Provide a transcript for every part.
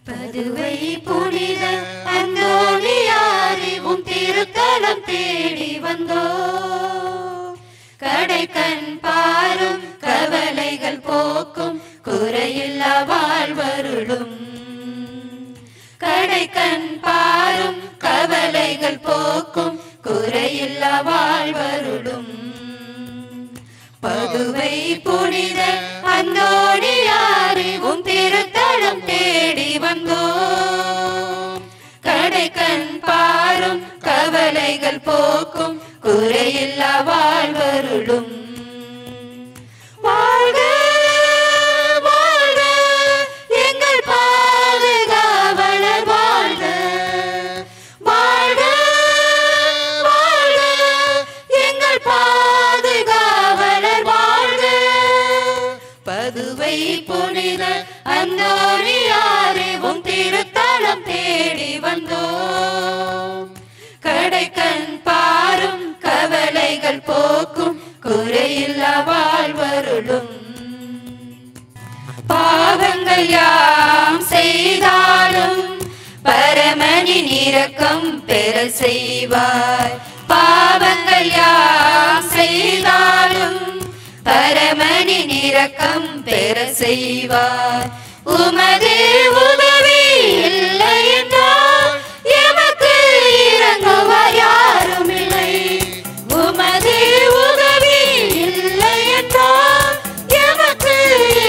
பதுவை புனித அந்தோணியாரே உம் திருத்தலம் தேடி வந்தோ. கடைக்கண் பாரும் கவலைகள் போக்கும் குறையில்லா வாழ்வருளும். கடைக்கண் பாரும் கவலைகள் போக்கும் குறையில்லா வாழ்வருளும். பதுவை புனித அந்தோணியாரே உம் திருத்தலம் தேடி வந்தோ. கடைக்கண் பாரும் கவலைகள் போக்கும் குறையில்லா வாழ்வருளும். வாழ்க வாழ்க எங்கள் பாதுகாவலர் வாழ்க. வாழ்க வாழ்க எங்கள் பாதுகாவலர் வாழ்க. பதுவை புனித அந்தோணியாரே உம் திருத்தலம் தேடி வந்தோ. கடைக்கண் பாரும் கவலைகள் போக்கும் குறையில்லா வாழ்வருளும். பாவங்கள் யாம் செய்தாலும் பரமனின் இரக்கம் பெற செய்வாய். பாவங்கள் யாம் செய்தாலும் பரமனின் இரக்கம் பெற செய்வார். உமது உதவி இல்லை என்றால் எமக்கு இறங்குவார் யாரும் இல்லை. உமது உதவி இல்லை என்றால் எமக்கு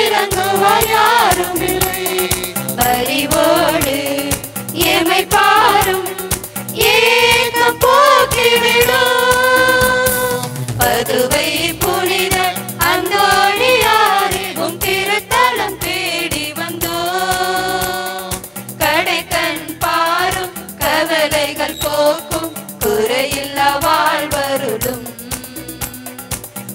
இறங்குவார் யாரும் இல்லை. பரிவோடு எமை பாரும் ஏக்கம் போக்கிவிடும். பதுவை புனித அந்தோணியாரே உம் திருத்தலம் தேடி வந்தோ. கடைக்கண் பாரும் கவலைகள் போக்கும் குறையில்லா வாழ்வருளும்.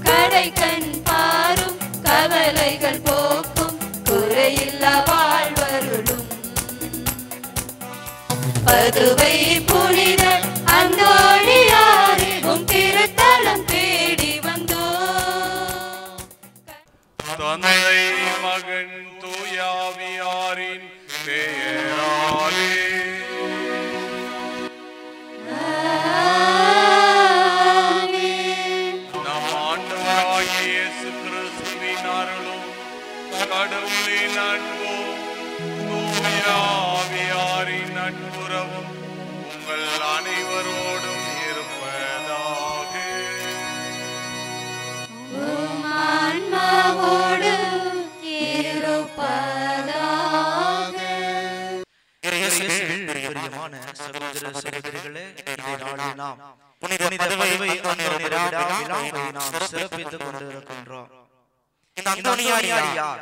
கடைக்கண் பாரும் கவலைகள் போக்கும் குறையில்லா வாழ்வருளும். பதுவை புனித அந்தோணியாரே உம் திருத்தலம் தேடி வந்தோ. தந்தை மகன் தூயாவியாரின் பெயராலே நம் ஆண்டவராகிய இயேசு கிறிஸ்துவின் அருளும் கடவுளின் அன்பும் தூயாவியாரின் நட்புறவும் உங்கள் அனைவரோடும் இருப்பதாக. ஆன்மாவோடு இருப்பதாக. பிரியமான சகோதர சகோதரிகளே, இந்த நாளில் நாம் புனித பதுவை அந்தோணியாரை நாம் சிறப்பித்துக் கொண்டிருக்கின்றோம். இந்த அந்தோணியார் யார்?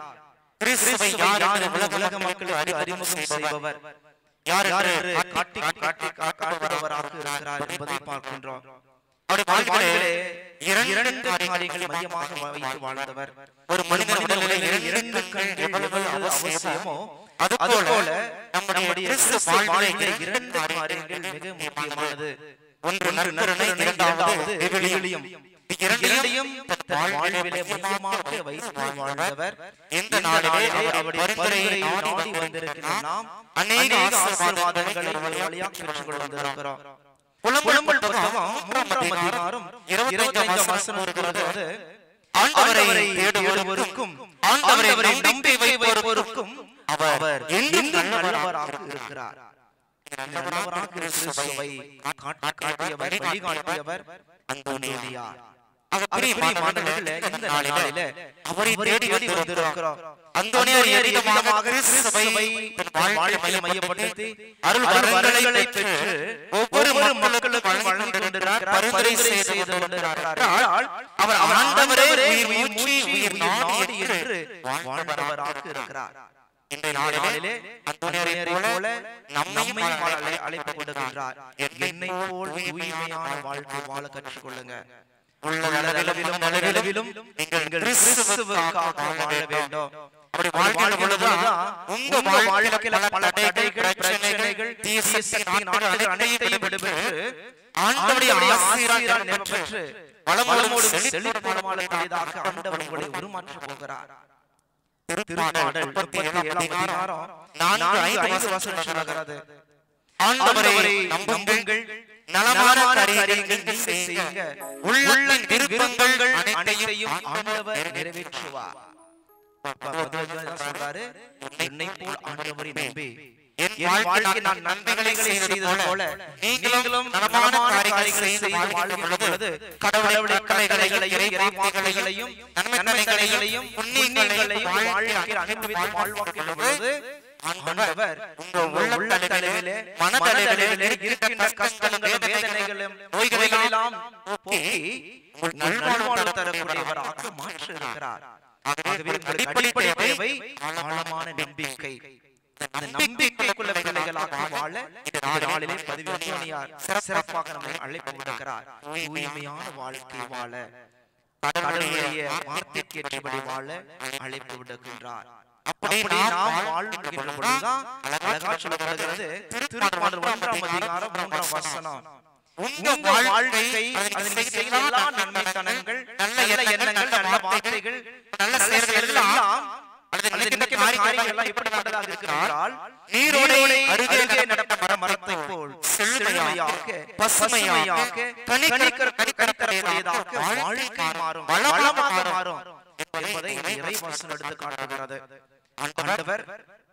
கிறிஸ்துவை யார் உலக மக்களுக்கு அறிமுகம் செய்பவர் யார் என்று காட்டுபவராக இருக்கிறார் என்பதை பார்க்கின்றோம். வாழ்க்கையிலே இரண்டு காரியங்களை மையமாக வைத்து வாழ்ந்தவர். ஒரு மனிதனுடைய இரண்டு கண்கள் அவசியமோ அதுபோல நம்முடைய வாழ்க்கையிலே இரண்டு காரியங்கள் மிக முக்கியமானது. ஒன்று நற்கருணை, இரண்டாவது விவிலியம். இரண்டையும் வாழ்விலே முக்கியமாக வைத்து வாழ்ந்தவர். இந்த நாளிலே அவருடைய பரிந்துரையை நாடி வந்திருக்கிற நாம் அநேக ஆசீர்வாதங்களை வழியாக பெற்றுக் கொண்டிருக்கிறோம். புலம்பல் புத்தகம் 3ஆம் அதிகாரம் 25ஆம் வசனம் இருக்கிறது. ஆண்டவரை தேடுவோருக்கும் ஆண்டவரை நம்பி வைப்போருக்கும் அவர் என்றும் நல்லவராக இருக்கிறார். நல்லவராக கிறிஸ்துவை காட்டியவர், வழிகாட்டியவர் அந்தோணியார். பிரியமானவர்களே, இந்த நாளிலே அவரை தேடி வந்திருக்கிறோம். அந்தோணியார் விதமாக கிறிஸ்துவை வாழ்க்கையை மையப்படுத்தி அருள் வரங்களை பெற்று ஒவ்வொரு மக்களுக்கும் வழங்கி கொண்டிருக்கிறார், பரிந்துரை செய்து கொண்டிருக்கிறார். அவர் ஆண்டவரே உயிர் மூச்சு உயிர் நாடி என்று வாழ்ந்தவராக இருக்கிறார். இந்த நாளிலே அந்தோணியாரை போல நம்மையும் அழைப்பு கொடுக்கின்றார். என்னை போல் தூய்மையான வாழ்க்கை வாழ கற்றுக்கொள்ளுங்க. உள்ளளவிலும் நீங்கள் கிறிஸ்துவுக்காக வாழ வேண்டும். அப்படி வாழ்கிற பொழுதுதான் உங்க வாழ்க்கையில பல தடைகள், பிரச்சனைகள், தீய சக்தியின் ஆற்றல்கள் அனைத்தையும் விடுபட்டு ஆண்டவருடைய ஆசீர்வாதம் பெற்று வளமோடு செழிப்பான ஆண்டவர் உங்களை உருமாற்ற போகிறார். திருப்பாடல் 37 அதிகாரம் 4-5 வசனம் சொல்கிறது. ஆண்டவரை நம்புங்கள், நலமான காரியங்கள் நீங்கள் செய்யுங்க, உள்ளத்தின் விருப்பங்கள் அனைத்தையும் ஆண்டவர் நிறைவேற்றுவார். சொல்றாரு, என்னை போல் ஆண்டவரை நம்பி என் வாழ்க்கையில் நான் நன்மைகளை செய்தது போல நீங்களும் நலமான காரியங்களை செய்து வாழ்கின்ற பொழுது கடவுளுடைய கட்டளைகளையும் இறைவாக்குகளையும் நன்மைகளையும் புண்ணியங்களையும் வாழ்க்கையில் அனுபவித்து வாழ்வாக்கின்ற பொழுது ஆண்டவர் உங்கள் உள்ளத்தளவிலே மனதளவிலே இருக்கின்ற கஷ்டங்களும் வேதனைகளும் நோய்களெல்லாம் போக்கி நல்வாழ்வு தரக்கூடியவராக மாற்ற இருக்கிறார். ஆகவே அடிப்படை தேவை ஆழமான நம்பிக்கை. அந்த நம்பிக்கைக்குள்ள பிள்ளைகளாக வாழ இந்த நாளிலே பதிவு அந்தோனியார் சிறப்பாக நம்மை அழைப்பு விடுக்கிறார். தூய்மையான வாழ்க்கை வாழ, கடவுளுடைய வார்த்தைக்கு ஏற்றபடி வாழ அழைப்பு விடுகின்றார். அப்படி நாம் வாழ்கின்ற பொழுதுதான் அழகா சொல்லப்படுகிறது. திருப்பாடல் 1 அதிகாரம் 3 வசனம், உங்கள் வாழ்க்கை அதில் செய்த எல்லா நன்மைத்தனங்கள், நல்ல எண்ணங்கள், நல்ல வார்த்தைகள், நல்ல செயல்கள் எல்லாம் எப்படிப்பட்டதாக இருக்கிறால் நீரோடை அருகே நடப்பட்ட மரத்தை போல் செழுமையாக பசுமையாக கனித்தரக்கூடியதாக வாழ்க்கை மாறும், வளமாக மாறும் என்பதை இறைவசனம் எடுத்து காட்டுகிறது. ஆண்டவர்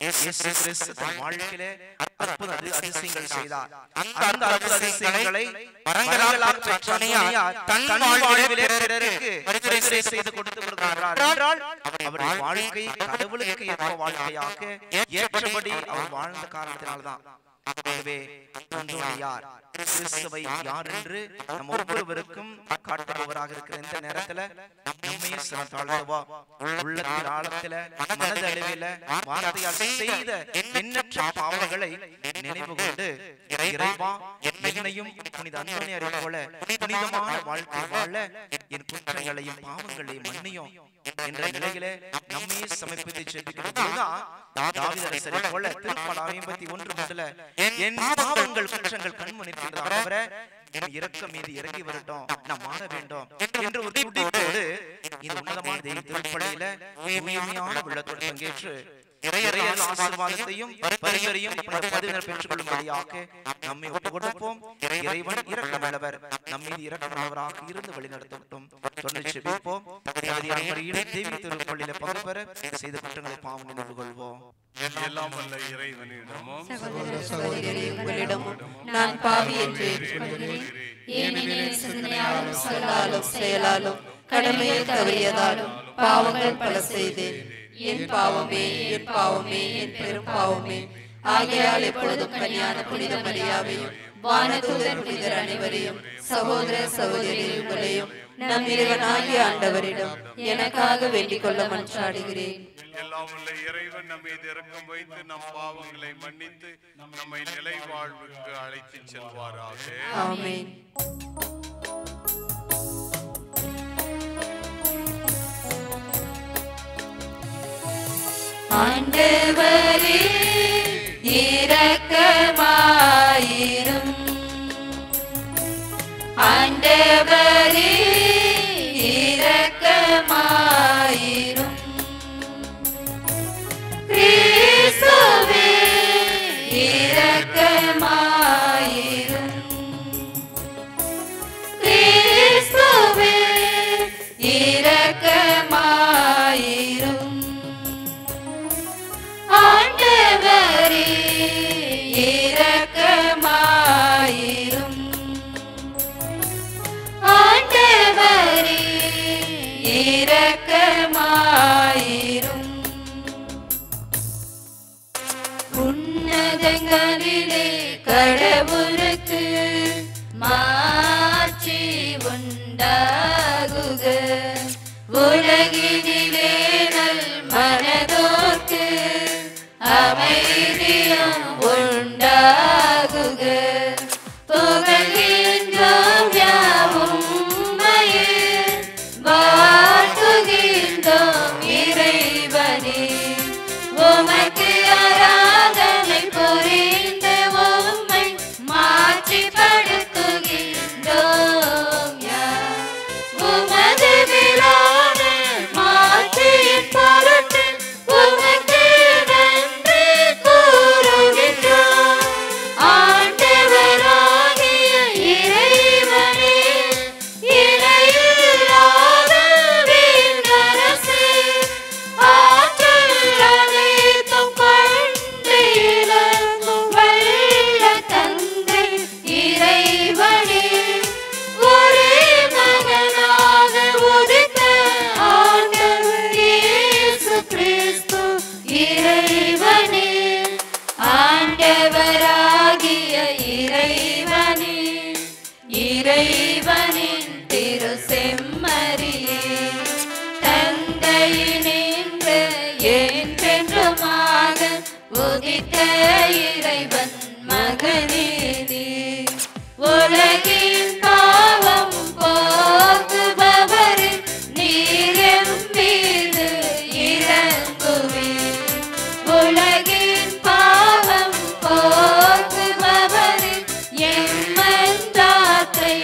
இயேசு கிறிஸ்து தன் வாழ்க்கையிலே அற்புத அதிசயங்கள் செய்தார். அந்த அற்புத அதிசயங்களை வரங்களால் பெற்ற அந்தோனியார் தன் வாழ்விலே பிறருக்கு பரிந்துரை செய்து கொடுத்து வருகிறார் என்றால் அவருடைய வாழ்க்கை கடவுளுக்கு ஏற்ற வாழ்க்கையாக ஏற்றபடி அவர் வாழ்ந்த காரணத்தினால்தான். ஆகவே அந்தோனியார் கிறிஸ்துவை யார் என்று நம் ஒவ்வொருவருக்கும் காட்டுபவராக இருக்கிற இந்த நேரத்துல நம்மையே தாழ்த்துவா, உள்ளத்தின் ஆழத்தில மனதளவில வார்த்தையால் செய்த எண்ணற்ற பாவங்களை நினைவு கொண்டு இறைவா என்னையும் புனித அந்தோனியாரை போல புனிதமான வாழ்க்கை வாழ என் குற்றங்களையும் பாவங்களையும் மன்னியும் என்ற நிலையில நம்மையே சமர்ப்பித்து செல்கிறோம். தாவீது அரசரை போல திருப்பாடல் 51 என் பாவங்கள் குற்றங்கள் கண்முன்னில் இருக்கின்றன, என் இரக்கம் மீது இறங்கி வரட்டும், நான் மாற வேண்டும் என்று ஒரு துடிப்போடு இந்த உன்னதமான தெய்வ திருப்பலியில உண்மையான உள்ளத்தோடு பங்கேற்று இறையல் ஆசீர்வாதத்தையும் பரிந்துரையும் பதிவினர் பெற்றுக் கொள்ளும்படியாக நம்மை ஒப்புக் கொடுப்போம். இறைவன் இரக்கமுள்ளவர், நம் மீது இரக்கமுள்ளவராக இருந்து வழி நடத்தட்டும். தொடர்ந்து செபிப்போம். தெய்வ திருப்பலியில பங்கு பெற செய்த குற்றங்களை பாவம் நினைவு கொள்வோம். எல்லாம் வல்ல இறைவனிடமும் உங்களிடமும் நான் பாவி என்று ஏனெனில் சிந்தனையாலும் சொல்லாலும் செயலாலும் கடமையில் தவறியதாலும் பாவங்கள் பல செய்தேன். என் பாவமே, என் பாவமே, என் பெரும் பாவமே. ஆகையால் எப்பொழுதும் கன்னியான புனித மரியாவையும் வானதூதர் புனிதர் அனைவரையும் சகோதர சகோதரிகளையும் நம் இறைவனாகிய ஆண்டவரிடம் எனக்காக வேண்டிக் கொள்ள மன்றாடுகிறேன். எல்லாம் உள்ள இறைவன் நம்மை இரக்கம் வைத்து நம் பாவங்களை மன்னித்து நம்மை நிலை வாழ்வுக்கு அழைத்து செல்வாராக. ஆமென். ஆண்டவரே இரக்கமாயிரும், ஆண்டவரே இரக்கமாயிரும், கிறிஸ்துவே இரக்கமாயிரும், கிறிஸ்துவே இரக்கமாயிரும், ஆண்டவரே இரக்கமாயிரும், ஆண்டவரே இரக்கமாயிரும். உன்னதங்களிலே கடவுளுக்கு மாட்சி உண்டாகுக, உலகினிலே நல் மனதோர்க்கு அமைதியும் உண்டாகுக. புகழ்கின்றோம் யாவும் உம்மையே, வாழ்த்துகின்றோம் இறைவனே. உமக்கு ஆராதனை புரிந்து உம்மை மாற்றிப்படுத்துகின்றோம் யாம். உமது விழாவில் மாற்றியின் பொருட்டு உதித்த இறைவன் மகனே நீ உலகின் பாவம் போக்குபவரே நீர் எம் மீது இறங்குவே உலகின் பாவம் போக்குபவரே எம் மன்றாட்டை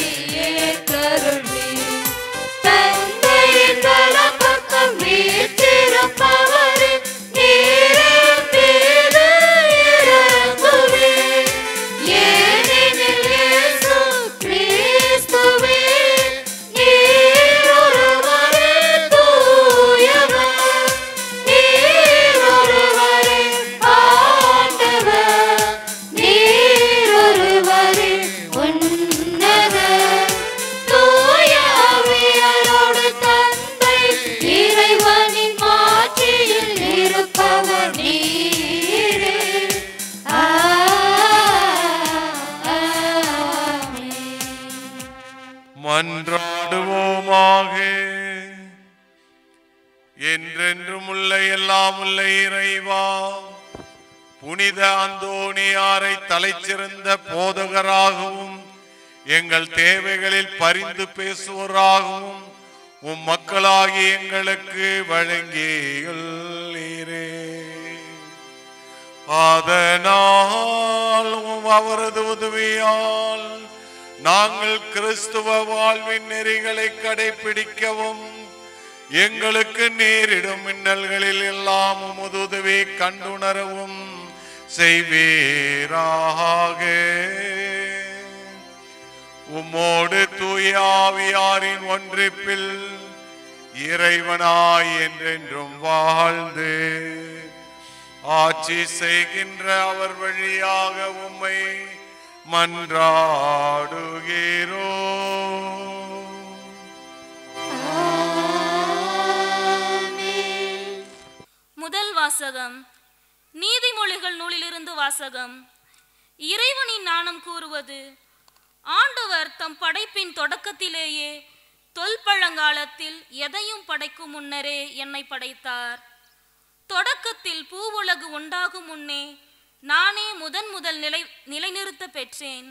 ஏற்றருள்வே தந்தையின் வலப்பக்கம் வீற்றிருப்பவரே நீர் எம் மீது இறங்குவே ஏனெனில் இயேசு கிறிஸ்துவே நீர் ஒருவரே தூயவர் நீர் ஒருவரே ஆண்டவர் நீர் ஒருவரே உன்னதர் தூய ஆவியாரோடு தந்தை இறைவனின் மாட்சியில் இருப்பவர் நீரே ஆமென். மன்றாடுவோமாக. என்றென்றும் உள்ள எல்லாம் உள்ள இறைவா, புனித அந்தோணியாரை தலைச்சிறந்த போதகராகவும் எங்கள் தேவைகளில் பரிந்து பேசுவோராகவும் உம் மக்களாகி எங்களுக்கு வழங்கியுள்ளீரே. அதனால் அவரது உதவியால் நாங்கள் கிறிஸ்துவ வாழ்வின் நெறிகளை கடைபிடிக்கவும் எங்களுக்கு நேரிடும் மின்னல்களில் எல்லாம் உமது உதவி கண்டுணரவும் செய்வீராக. உம்மோடு தூய ஆவியாரின் ஒன்றிப்பில் இறைவனாய் என்றென்றும் வாழ்ந்து ஆட்சி செய்கின்ற அவர் வழியாக உம்மை மன்றாடுகிறோம். முதல் வாசகம். நீதிமொழிகள் நூலிலிருந்து வாசகம். இறைவனின் நாணம் கூறுவது, ஆண்டவர் தம் படைப்பின் தொடக்கத்திலேயே தொல்பழங்காலத்தில் எதையும் படைக்கும் முன்னரே என்னை படைத்தார். தொடக்கத்தில் பூவுலகு உண்டாகும் முன்னே நானே முதல் நிலைநிறுத்த பெற்றேன்.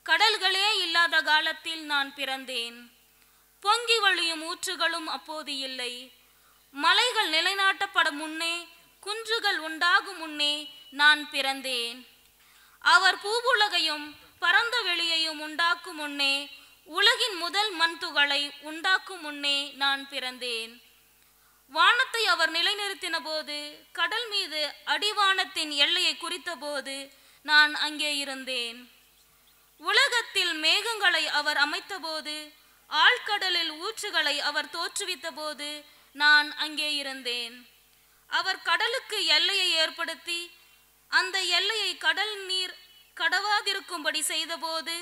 கடல்களே இல்லாத காலத்தில் நான் பிறந்தேன். பொங்கி வழியும் ஊற்றுகளும் அப்போது இல்லை. மலைகள் நிலைநாட்டப்படும் முன்னே, குன்றுகள் உண்டாகும் முன்னே நான் பிறந்தேன். அவர் பூவுலகையும் பரந்த வெளியையும் உண்டாக்கும் முன்னே, உலகின் முதல் மண் துகளை உண்டாக்கும் முன்னே நான் பிறந்தேன். வானத்தை அவர் நிலைநிறுத்தின போது, கடல் மீது அடிவானத்தின் எல்லையை குறித்த போது நான் அங்கே இருந்தேன். உலகத்தில் மேகங்களை அவர் அமைத்த போது, ஆழ்கடலில் ஊற்றுகளை அவர் தோற்றுவித்த போது நான் அங்கே இருந்தேன். அவர் கடலுக்கு எல்லையை ஏற்படுத்தி அந்த எல்லையை கடல் நீர் கடவாதிருக்கும்படி செய்தபோது,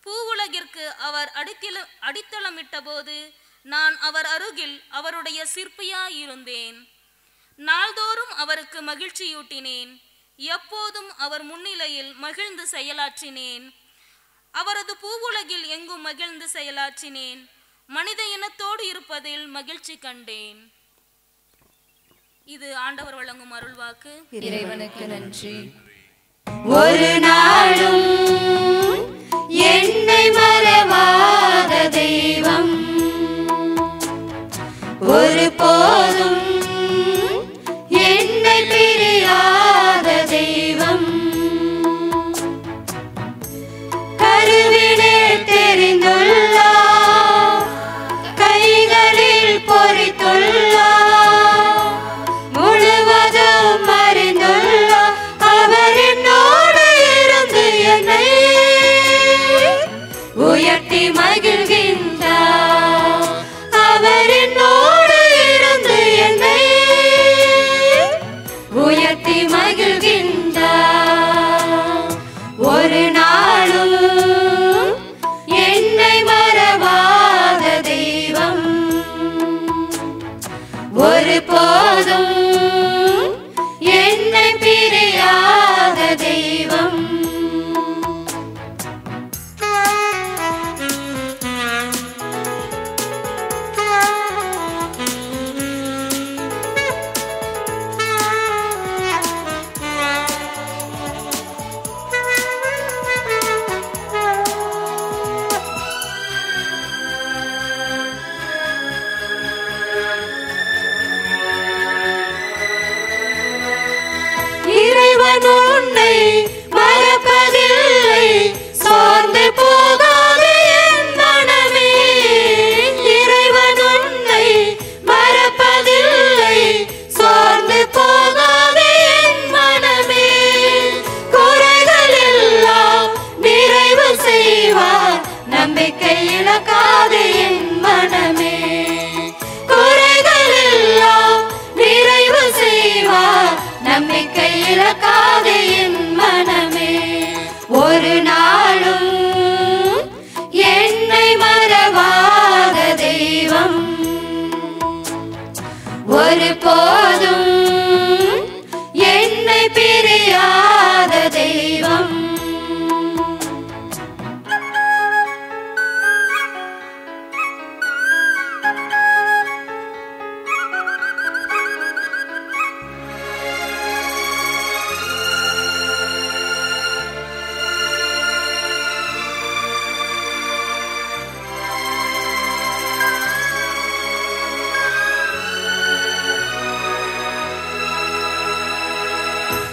பூவுலகிற்கு அவர் அடித்தளமிட்ட போது நான் அவர் அருகில் அவருடைய சிற்பியாயிருந்தேன். நாள்தோறும் அவருக்கு மகிழ்ச்சியூட்டினேன். எப்போதும் அவர் முன்னிலையில் மகிழ்ந்து செயலாற்றினேன். அவரது பூவுலகில் எங்கும் மகிழ்ந்து செயலாற்றினேன். மனித இனத்தோடு இருப்பதில் மகிழ்ச்சி கண்டேன். இது ஆண்டவர் வழங்கும் அருள்வாக்கு. இறைவனுக்கு நன்றி. ஒரு நாளும் என்னை மறவாத தெய்வம், ஒரு போதும் என்னை பிரியாத தெய்வம், கருவிலே தெரிந்துள்ளார், கைகளில் பொறித்துள்ளார், முழுவதும் அறிந்துள்ளார். அவர் என்னோடு இருந்து என்னை உயர்த்தி மகிழ்கின்றார். அவர் என்னோடு இருந்து என்னை உயர்த்தி மகிழ்கின்றார். ஒரு நாளும் என்னை மறவாத தெய்வம், ஒரு போதும் என்னை பிரியாத தெய்வம். நம்பிக்கை இழக்காதே என் மனமே, ஒரு நாளும் என்னை மறவாத தெய்வம், ஒரு போதும் என்னை பிரியாத தெய்வம்.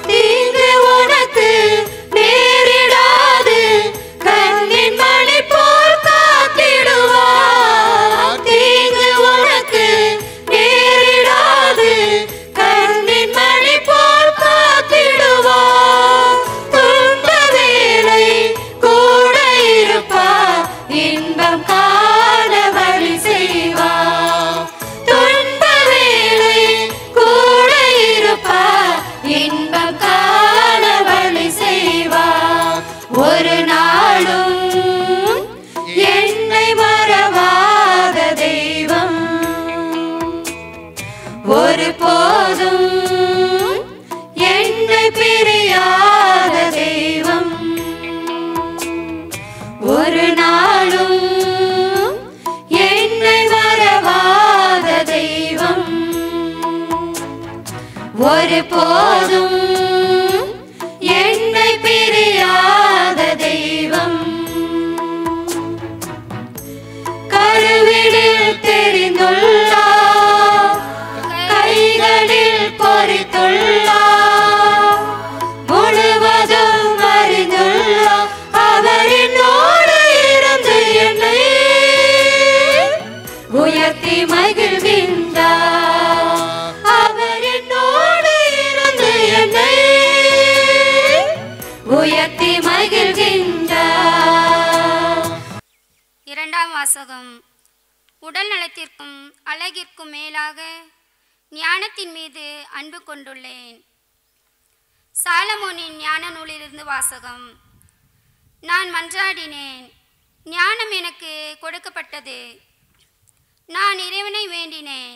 தீங்கு உனக்கு நேரிடாது, கண்ணின் மணி போல் காத்திடுவார். தீங்கு உனக்கு நேரிடாது, கண்ணின் மணி போல் காத்திடுவார். துன்ப வேளை கூட இருப்பார், இன்பம் காண வழி செய்வார். துன்ப வேளை கூட இருப்பார், இன்பம் காண வழி செய்வார். ஒரு நாளும் என்னை மறவாத தெய்வம், ஒரு போதும் என்னை பிரியாத தெய்வம். ஒரு நாளும் என்னை மறவாத தெய்வம், ஒரு போதும் என்னை பிரியாத தெய்வம். கருவினில் தெரிந்துள்ளார், கைகளில் பொறித்துள்ளார், முழுவதும் அறிந்துள்ளார். அவர் என்னோடு இருந்து என்னை உயர்த்தி மகிழ்கின்றார். அவர் என்னோடு இருந்து என்னை உயர்த்தி மகிழ்கின்றார். இரண்டாம் வாசகம். உடல் நலத்திற்கும் அழகிற்கும் மேலாக ஞானத்தின் மீது அன்பு கொண்டுள்ளேன். சாலமோனின் ஞான நூலிலிருந்து வாசகம். நான் மன்றாடினேன், ஞானம் எனக்கு கொடுக்கப்பட்டது. நான் இறைவனை வேண்டினேன்,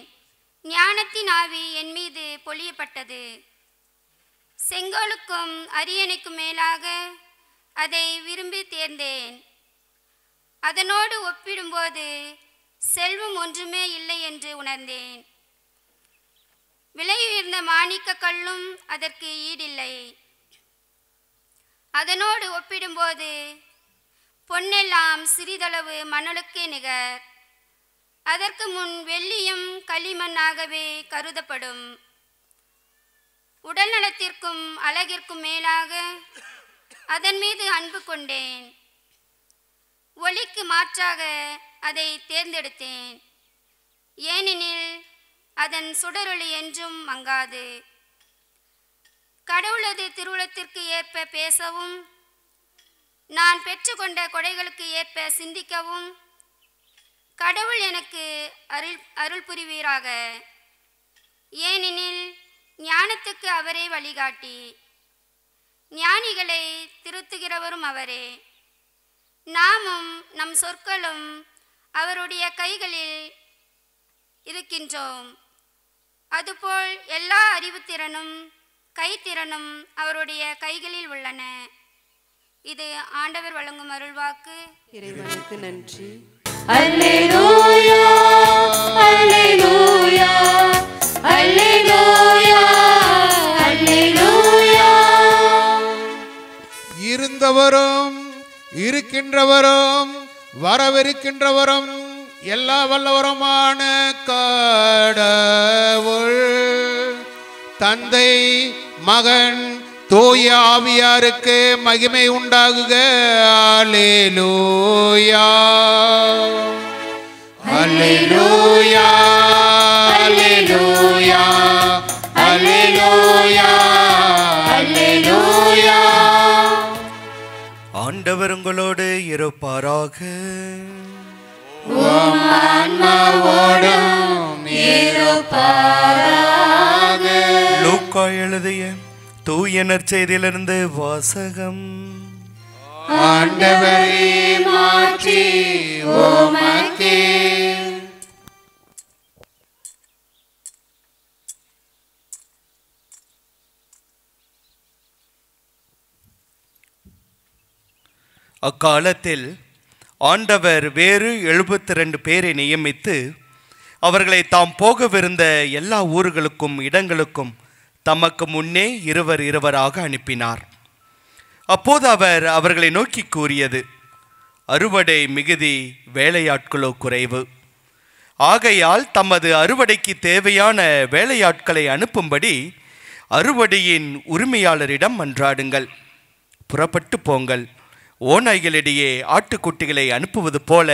ஞானத்தின் ஆவி என் மீது பொழியப்பட்டது. செங்கோலுக்கும் அரியணைக்கும் மேலாக அதை விரும்பி தேர்ந்தேன். அதனோடு ஒப்பிடும்போது செல்வம் ஒன்றுமே இல்லை என்று உணர்ந்தேன். விலையுயர்ந்த மாணிக்க கல்லும் அதற்கு ஈடில்லை. அதனோடு ஒப்பிடும்போது பொன்னெல்லாம் சிறிதளவு மணலுக்கே நிகர். அதற்கு முன் வெள்ளியும் களிமண்ணாகவே கருதப்படும். உடல் நலத்திற்கும் அழகிற்கும் மேலாக அதன் மீது அன்பு கொண்டேன். ஒளிக்கு மாற்றாக அதை தேர்ந்தெடுத்தேன், ஏனெனில் அதன் சுடரொளி என்றும் மங்காது. கடவுளது திருவுளத்திற்கு ஏற்ப பேசவும், நான் பெற்றுக்கொண்ட கொடைகளுக்கு ஏற்ப சிந்திக்கவும் கடவுள் எனக்கு அருள் புரிவீராக. ஏனெனில் ஞானத்துக்கு அவரே வழிகாட்டி, ஞானிகளை திருத்துகிறவரும் அவரே. நாமும் நம் சொற்களும் அவருடைய கைகளில் இருக்கின்றோம். அதுபோல் எல்லா அறிவுத்திறனும் கைத்திறனும் அவருடைய கைகளில் உள்ளன. இது ஆண்டவர் வழங்கும் அருள்வாக்கு. இறைவனுக்கு நன்றி. அல்லேலூயா அல்லேலூயா அல்லேலூயா அல்லேலூயா. இருந்தவரும் இருக்கின்றவரும் வரவிருக்கின்றவரும் எல்லா வல்லவருமான கடவுள் தந்தை மகன் தூய ஆவியாருக்கு மகிமை உண்டாகுக. அல்லேலூயா அல்லேலூயா அல்லேலூயா அல்லேலூயா அல்லேலூயா. ஆண்டவர் உங்களோடு இருப்பாராக. உம் ஆன்மாவோடும் இருப்பாராக. லூக்கா எழுதிய தூய நற்செய்தியிலிருந்து வாசகம். ஆண்டவரே மாற்றி உமக்கே. அக்காலத்தில் ஆண்டவர் வேறு 72 பேரை நியமித்து அவர்களை தாம் போகவிருந்த எல்லா ஊர்களுக்கும் இடங்களுக்கும் தமக்கு முன்னே இருவர் இருவராக அனுப்பினார். அப்போது அவர் அவர்களை நோக்கி கூறியது, அறுவடை மிகுதி, வேலையாட்களோ குறைவு. ஆகையால் தமது அறுவடைக்கு தேவையான வேலையாட்களை அனுப்பும்படி அறுவடையின் உரிமையாளரிடம் மன்றாடுங்கள். புறப்பட்டு போங்கள். ஓநாய்களிடையே ஆட்டுக்குட்டிகளை அனுப்புவது போல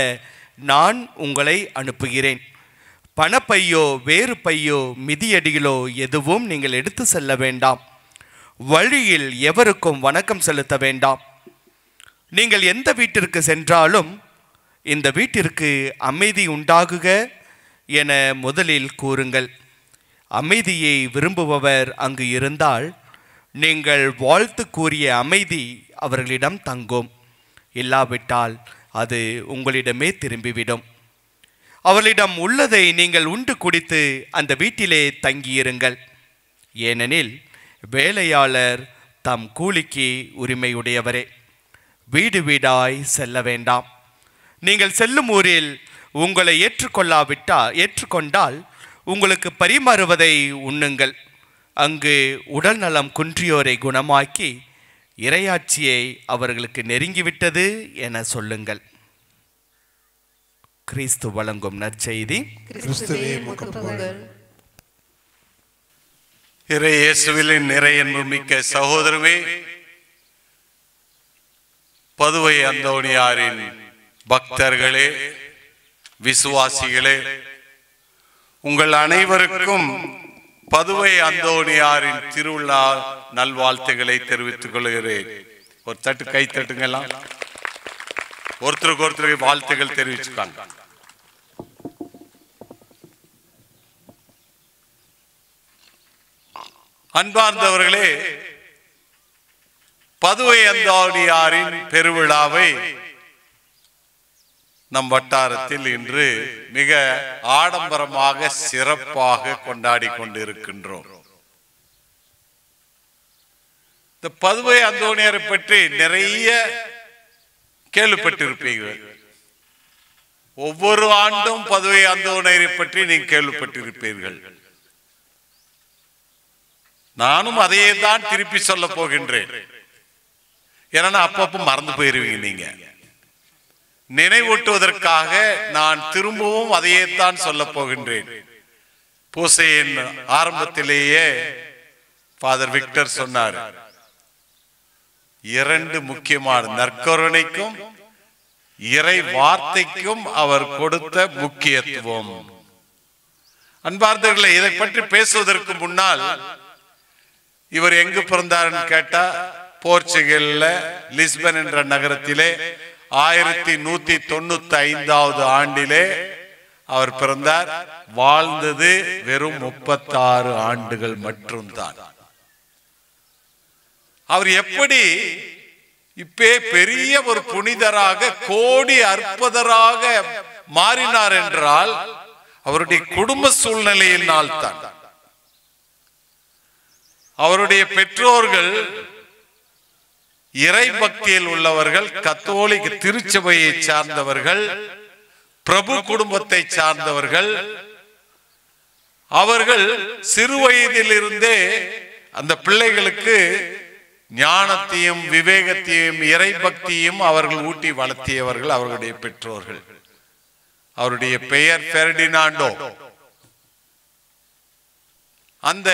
நான் உங்களை அனுப்புகிறேன். பணப்பையோ வேறு பையோ மிதியடிகளோ எதுவும் நீங்கள் எடுத்து செல்ல வேண்டாம். வழியில் எவருக்கும் வணக்கம் செலுத்த வேண்டாம். நீங்கள் எந்த வீட்டிற்கு சென்றாலும் இந்த வீட்டிற்கு அமைதி உண்டாகுக என முதலில் கூறுங்கள். அமைதியை விரும்புபவர் அங்கு இருந்தால் நீங்கள் வாழ்த்து கூறிய அமைதி அவர்களிடம் தங்கும். இல்லாவிட்டால் அது உங்களிடமே திரும்பிவிடும். அவர்களிடம் உள்ளதை நீங்கள் உண்டு குடித்து அந்த வீட்டிலே தங்கியிருங்கள். ஏனெனில் வேலையாளர் தம் கூலிக்கு உரிமையுடையவரே. வீடு வீடாய் செல்ல வேண்டாம். நீங்கள் செல்லும் ஊரில் உங்களை ஏற்றுக்கொண்டால் உங்களுக்கு பரிமாறுவதை உண்ணுங்கள். அங்கு உடல் நலம் குன்றியோரை குணமாக்கி இறையாட்சியை அவர்களுக்கு நெருங்கிவிட்டது என சொல்லுங்கள். கிறிஸ்து வழங்கும் நற்செய்தி. இறை இயேசுவில் நிறையன்பு மிக்க சகோதரமே, பதுவை அந்தோணியாரின் பக்தர்களே, விசுவாசிகளே, உங்கள் அனைவருக்கும் பதுவை அந்தோணியாரின் திருவிழா நல்வாழ்த்துக்களை தெரிவித்துக் கொள்கிறேன். ஒரு தட்டு கை தட்டுங்கலாம். ஒருத்தருக்கு ஒருத்தருக்கு வாழ்த்துக்கள் தெரிவிச்சுக்காங்க. அன்பார்ந்தவர்களே, பதுவை அந்தோணியாரின் பெருவிழாவை நம் வட்டாரத்தில் இன்று மிக ஆடம்பரமாக சிறப்பாக கொண்டாடி கொண்டிருக்கின்றோம். இந்த பதுவை அந்தோணியாரை பற்றி நிறைய கேள்விப்பட்டிருப்பீர்கள். ஒவ்வொரு ஆண்டும் பதுவை அந்தோணியாரை பற்றி நீங்கள் கேள்விப்பட்டிருப்பீர்கள். நானும் அதையே தான் திருப்பி சொல்ல போகின்றேன். ஏன்னா அப்பப்போ மறந்து போயிருவீங்க. நீங்க நினைவூட்டுவதற்காக நான் திரும்பவும் அதையே தான் சொல்ல போகின்றேன். பூசையின் ஆரம்பத்திலேயே ஃபாதர் விக்டர் சொன்னார், 2 முக்கியமான நற்கருணைக்கும் இறை வார்த்தைக்கும் அவர் கொடுத்த முக்கியத்துவம். அன்பார்ந்தவர்களே, இதை பற்றி பேசுவதற்கு முன்னால் இவர் எங்கு பிறந்தார்னு கேட்டா, போர்ச்சுகல்ல லிஸ்பன் என்ற நகரத்திலே 1195வது ஆண்டிலே அவர் பிறந்தார். வாழ்ந்தது வெறும் 36 ஆண்டுகள் மட்டும்தான். அவர் எப்படி இப்பே பெரிய ஒரு புனிதராக, கோடி அற்புதராக மாறினார் என்றால் அவருடைய குடும்ப சூழ்நிலையினால் தான். அவருடைய பெற்றோர்கள் இறை பக்தியில் உள்ளவர்கள், கத்தோலிக்க திருச்சபையை சார்ந்தவர்கள், பிரபு குடும்பத்தை சார்ந்தவர்கள். அவர்கள் சிறு வயதில் இருந்தே அந்த பிள்ளைகளுக்கு ஞானத்தையும் விவேகத்தையும் இறை பக்தியும் அவர்கள் ஊட்டி வளர்த்தியவர்கள் அவர்களுடைய பெற்றோர்கள். அவருடைய பெயர் பெர்டினாண்டோ. அந்த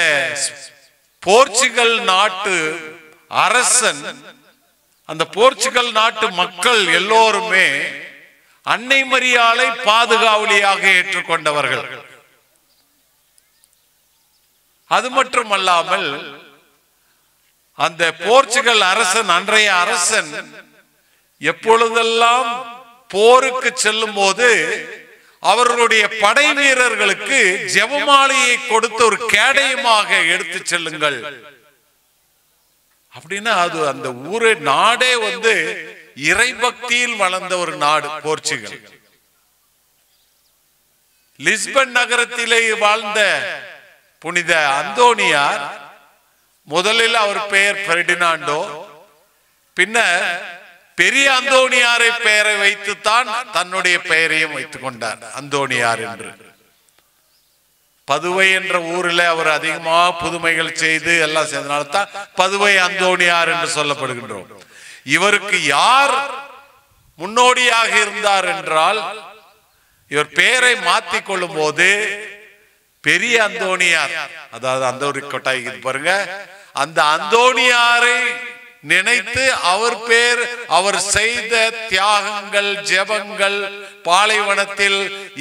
போர்ச்சுகல் நாட்டு அரசன், அந்த போர்ச்சுகல் நாட்டு மக்கள் எல்லோருமே அன்னை மரியாளை பாதுகாவலியாக ஏற்றுக்கொண்டவர்கள். அது மட்டுமல்லாமல் அந்த போர்ச்சுகல் அரசன், அன்றைய அரசன், எப்பொழுதெல்லாம் போருக்கு செல்லும் போது அவர்களுடைய படை வீரர்களுக்கு ஜெபமாலையை கொடுத்து ஒரு கேடயமாக எடுத்து செல்லுங்கள் அப்படின்னா அது அந்த ஊரே நாடே வந்து இறைபக்தியில் வளர்ந்த ஒரு நாடு போர்ச்சுகல். லிஸ்பன் நகரத்திலே வாழ்ந்த புனித அந்தோனியார், முதலில் அவர் பெயர் பெர்டினாண்டோ, பின்னர் பெரிய அந்தோனியாரை பெயரை வைத்துத்தான் தன்னுடைய பெயரையும் வைத்துக் கொண்டார், அந்தோனியார் என்று. பதுவை என்ற ஊரில் அவர் அதிகமாக புதுமைகள் செய்து எல்லாம் செய்தனால தான் பதுவை அந்தோனியார் என்று சொல்லப்படுகின்றோம். இவருக்கு யார் முன்னோடியாக இருந்தார் என்றால், இவர் பெயரை மாற்றிக் கொள்ளும் போது பெரிய அந்தோனியார், அதாவது அந்தோனி கொட்டாய் பாருங்க, அந்த அந்தோனியாரை நினைத்து அவர் பேர், அவர் செய்த தியாகங்கள், ஜெபங்கள், பாலைவனத்தில்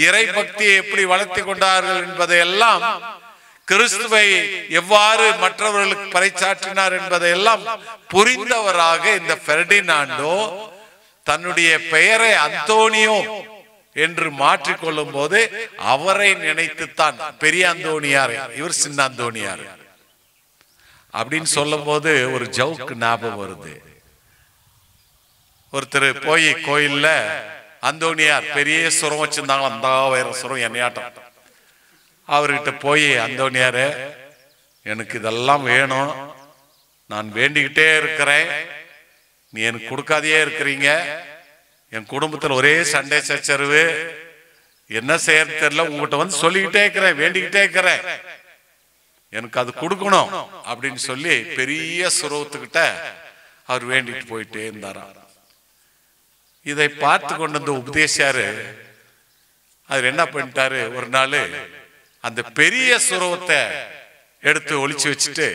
இறை பக்தியை எப்படி வளர்த்தி கொண்டார்கள் என்பதையெல்லாம், கிறிஸ்துவை எவ்வாறு மற்றவர்களுக்கு பறைசாற்றினார் என்பதையெல்லாம் புரிந்தவராக இந்த பெர்டினாண்டோ தன்னுடைய பெயரை அந்தோனியோ என்று மாற்றிக்கொள்ளும் போது அவரை நினைத்துத்தான் பெரிய அந்தோனியார், இவர் சின்ன அந்தோனியார் அப்படின்னு சொல்லும் போது ஒரு ஜவுக்கு ஞாபகம் வருது. ஒருத்தர் போய் கோயில்ல அந்தோனியார் பெரிய சுரம் வச்சிருந்தாங்க, அந்த வேற சுரம் என்னையாட்டம். அவர்கிட்ட போய், அந்தோனியாரு எனக்கு இதெல்லாம் வேணும், நான் வேண்டிக்கிட்டே இருக்கிறேன், நீ எனக்கு கொடுக்காதையே இருக்கிறீங்க, என் குடும்பத்தில் ஒரே சண்டை சச்சரவு, என்ன செய்யறது தெரியல, உங்ககிட்ட வந்து சொல்லிக்கிட்டே இருக்கிறேன், வேண்டிக்கிட்டே இருக்கிறேன், எனக்கு அது கொடுக்கணும் அப்படின்னு சொல்லி பெரிய சுரவத்துக்கிட்ட அவர் வேண்டிட்டு போயிட்டே இருந்தாராம். இதை பார்த்து கொண்டு வந்து உபதேசாரு அவர் என்ன பண்ணிட்டாரு, ஒரு நாள் அந்த பெரிய சுரவத்தை எடுத்து ஒளிச்சு வச்சுட்டு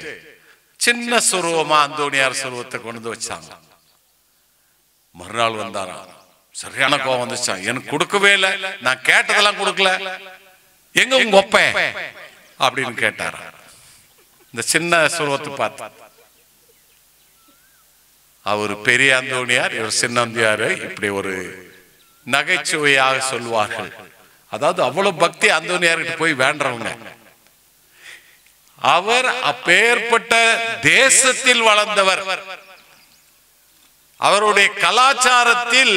சின்ன சுரவமா அந்தோனியார் சுரவத்தை கொண்டு வந்து வச்சாங்க. மறுநாள் வந்தாராம், சரியான கோவம் வந்துச்சான், எனக்கு கொடுக்கவே இல்லை, நான் கேட்டதெல்லாம் கொடுக்கல, எங்க உங்க ஒப்பேன் அப்படின்னு கேட்டாரா. இந்த சின்ன சுரவத்தை பார்த்து அவர் பெரிய அந்தோனியார், இவர் சின்ன அந்தோனியார், இப்படி ஒரு நகைச்சுவையாக சொல்வார்கள். அதாவது அவ்வளவு பக்தி அந்தோனியார்கிட்ட போய் வேண்டவங்க. அவர் அப்பேற்பட்ட தேசத்தில் வளர்ந்தவர், அவருடைய கலாச்சாரத்தில்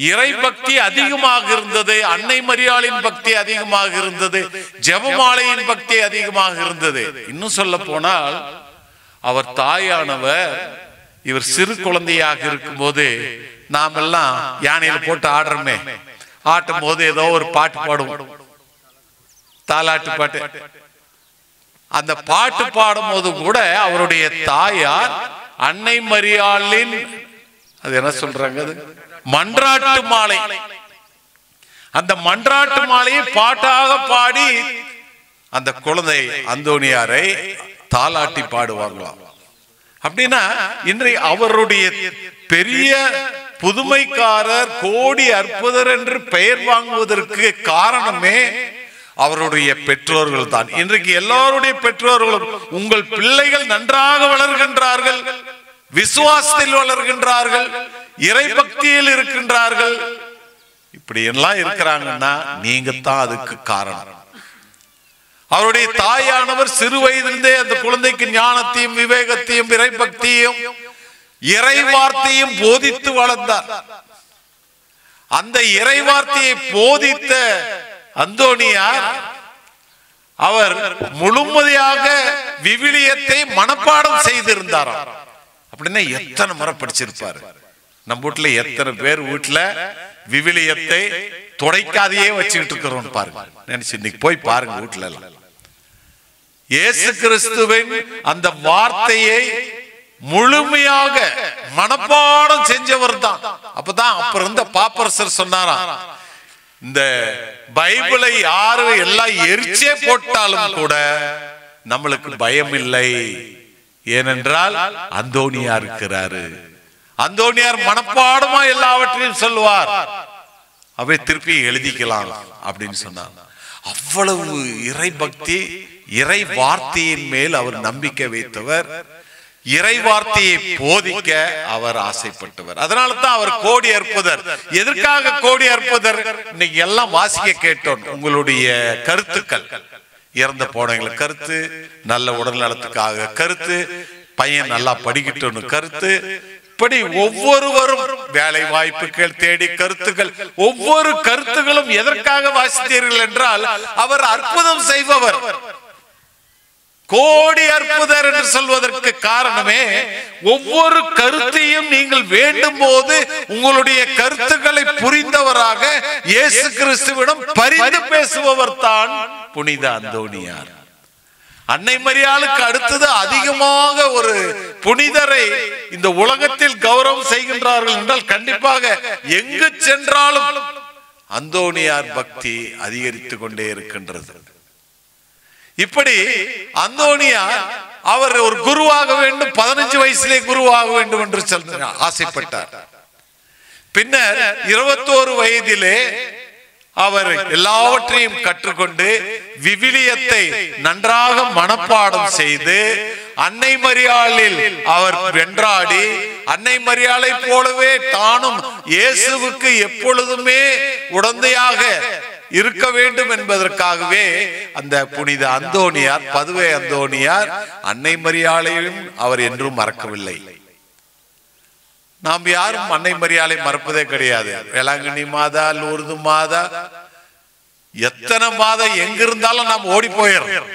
இறை பக்தி அதிகமாக இருந்தது, அன்னை மரியாளின் பக்தி அதிகமாக இருந்தது, ஜெபமாலையின் பக்தி அதிகமாக இருந்தது. இன்னும் சொல்ல போனால் அவர் தாயானவர் இவர் சிறு குழந்தையாக இருக்கும் போது நாம் எல்லாம் யானையில போட்டு ஆடுறோமே, ஆட்டும் போது ஏதோ ஒரு பாட்டு பாடுவோம், தாலாட்டு பாட்டு. அந்த பாட்டு பாடும் போது கூட அவருடைய தாயார் அன்னை மரியாளின், அது என்ன சொல்றாங்க, அது மன்றாட்டு மாலை, அந்த மன்றாட்டு மாலையை பாட்டாக பாடி அந்த குழந்தை அந்தோனியாரை தாலாட்டி பாடுவாங்களாம். அப்படின்னா இன்றைய அவருடைய பெரிய புதுமைக்காரர், கோடி அற்புதர் என்று பெயர் வாங்குவதற்கு காரணமே அவருடைய பெற்றோர்கள் தான். இன்றைக்கு எல்லாருடைய பெற்றோர்களும், உங்கள் பிள்ளைகள் நன்றாக வளர்கின்றார்கள், விசுவாசத்தில் வளர்கின்றார்கள், இறை பக்தியில் இருக்கின்றார்கள், இப்படி எல்லாம் இருக்கிறாங்கன்னா நீங்க தான் அதுக்கு காரணம். அவருடைய தாயானவர் சிறு வயதிலிருந்தே அந்த குழந்தைக்கு ஞானத்தையும் விவேகத்தையும் இறை பக்தியையும் இறை வார்த்தையும் போதித்து வளர்ந்தார். அந்த இறை வார்த்தையை போதித்த அந்தோனியார் அவர் முழுமையாக விவிலியத்தை மனப்பாடம் செய்திருந்தாராம். அப்படின்னா எத்தனை முறை படிச்சிருப்பாரு. நம்ம வீட்டுல எத்தனை பேர் வீட்டுல விவிலியத்தை துடைக்காதையே வச்சுக்கிட்டு இருக்கிறோம் பாருங்க. நினைச்சு இன்னைக்கு போய் பாருங்க வீட்டுல எல்லாம். இயேசு கிறிஸ்துவின் அந்த வார்த்தையை முழுமையாக மனப்பாடம் செஞ்சவர் தான். அப்பதான் அப்ப இருந்த பாப்பரசர் சொன்னாராம், இந்த பைபிளை யாரு எல்லாம் எரிச்சே போட்டாலும் கூட நம்மளுக்கு பயம் இல்லை, ஏனென்றால் அந்தோனியார் இருக்கிறாரு. அந்தோனியார் மனப்பாடமா எல்லாவற்றையும் சொல்லுவார், அவை திருப்பி எழுதிக்கலாம் அப்படின்னு சொன்னார். அவ்வளவு இறை பக்தி, இறை வார்த்தையின் மேல் அவர் நம்பிக்கை வைத்தவர், இறை வார்த்தையை போதிக்க அவர் ஆசைப்பட்டவர். அதனால தான் அவர் கோடி அற்புதர். எதற்காக கோடி அற்புதர்? இன்னைக்கு எல்லாம் வாசிக்க கேட்டோம். உங்களுடைய கருத்துக்கள், இறந்த போனவங்களுக்கு கருத்து, நல்ல உடல் நலத்துக்காக கருத்து, பையன் நல்லா படிக்கட்டும்னு கருத்து. இப்படி ஒவ்வொருவரும் வேலை வாய்ப்புகள் தேடி கருத்துக்கள், ஒவ்வொரு கருத்துகளும் எதற்காக வாசித்தீர்கள் என்றால் அவர் அற்புதம் செய்பவர், கோடி அற்புதர் என்று சொல்வதற்கு காரணமே ஒவ்வொரு கருத்தையும் நீங்கள் வேண்டும் போது உங்களுடைய கருத்துக்களை புரிந்தவராக இயேசு கிறிஸ்துவிடம் பரிந்து பேசுபவர் தான் புனித அந்தோனியார். அன்னை மரியாளுக்கு அடுத்தது அதிகமாக ஒரு புனிதரை இந்த உலகத்தில் கௌரவம் செய்கின்றார்கள் என்றால் கண்டிப்பாக எங்கு சென்றாலும் அந்தோனியார் பக்தி அதிகரித்துக் கொண்டே இருக்கின்றது. இப்படி அந்தோனியார் அவர் ஒரு குருவாக வேண்டும், 15 வயசிலே குருவாக வேண்டும் என்று ஆசைப்பட்டார். பின்னர் 21 வயதிலே அவர் எல்லாவற்றையும் கற்றுக்கொண்டு விவிலியத்தை நன்றாக மனப்பாடம் செய்து அன்னை மரியாளில் அவர் வென்றாடி அன்னை மரியாளை போலவே தானும் இயேசுவுக்கு எப்பொழுதுமே உடந்தையாக இருக்க வேண்டும் என்பதற்காகவே அந்த புனித அந்தோனியார், பதுவை அந்தோனியார் அன்னை மரியாளையும் அவர் என்றும் மறக்கவில்லை. நாம் யாரும் அன்னை மரியாளை மறப்பதே கிடையாது. வேளாங்கண்ணி மாதா, லூர்து மாதா, எத்தனை மாதா எங்கிருந்தாலும் நாம் ஓடி போயிடும்.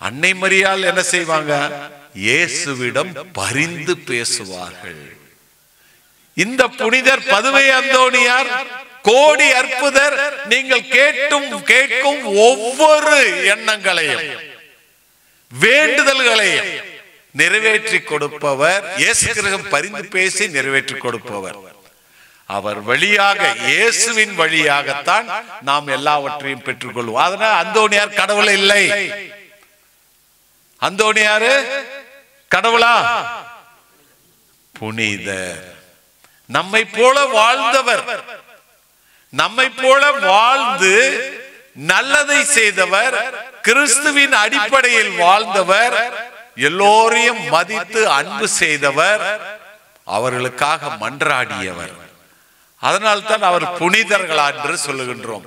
அன்னை மரியாள் என்ன செய்வாங்க? இயேசுவிடம் பரிந்து பேசுவார்கள். இந்த புனிதர் பதுவை அந்தோனியார் கோடி அற்புதர். நீங்கள் கேட்கும் ஒவ்வொரு எண்ணங்களையும் வேண்டுதல்களையும் நிறைவேற்றி கொடுப்பவர், இயேசு கிறிஸ்து பரிந்து பேசி நிறைவேற்றி கொடுப்பவர். அவர் வழியாக, இயேசுவின் வழியாகத்தான் நாம் எல்லாவற்றையும் பெற்றுக்கொள்வோம். அதனால அந்தோனியார் கடவுள் இல்லை. அந்தோனியாரு கடவுளா? புனிதர். நம்மை போல வாழ்ந்தவர், நம்மை போல வாழ்ந்து நல்லதை செய்தவர், கிறிஸ்துவின் அடிப்படையில் வாழ்ந்தவர், எல்லோரையும் மதித்து அன்பு செய்தவர், அவர்களுக்காக மன்றாடியவர். அதனால்தான் அவர் புனிதர்களா என்று சொல்லுகின்றோம்.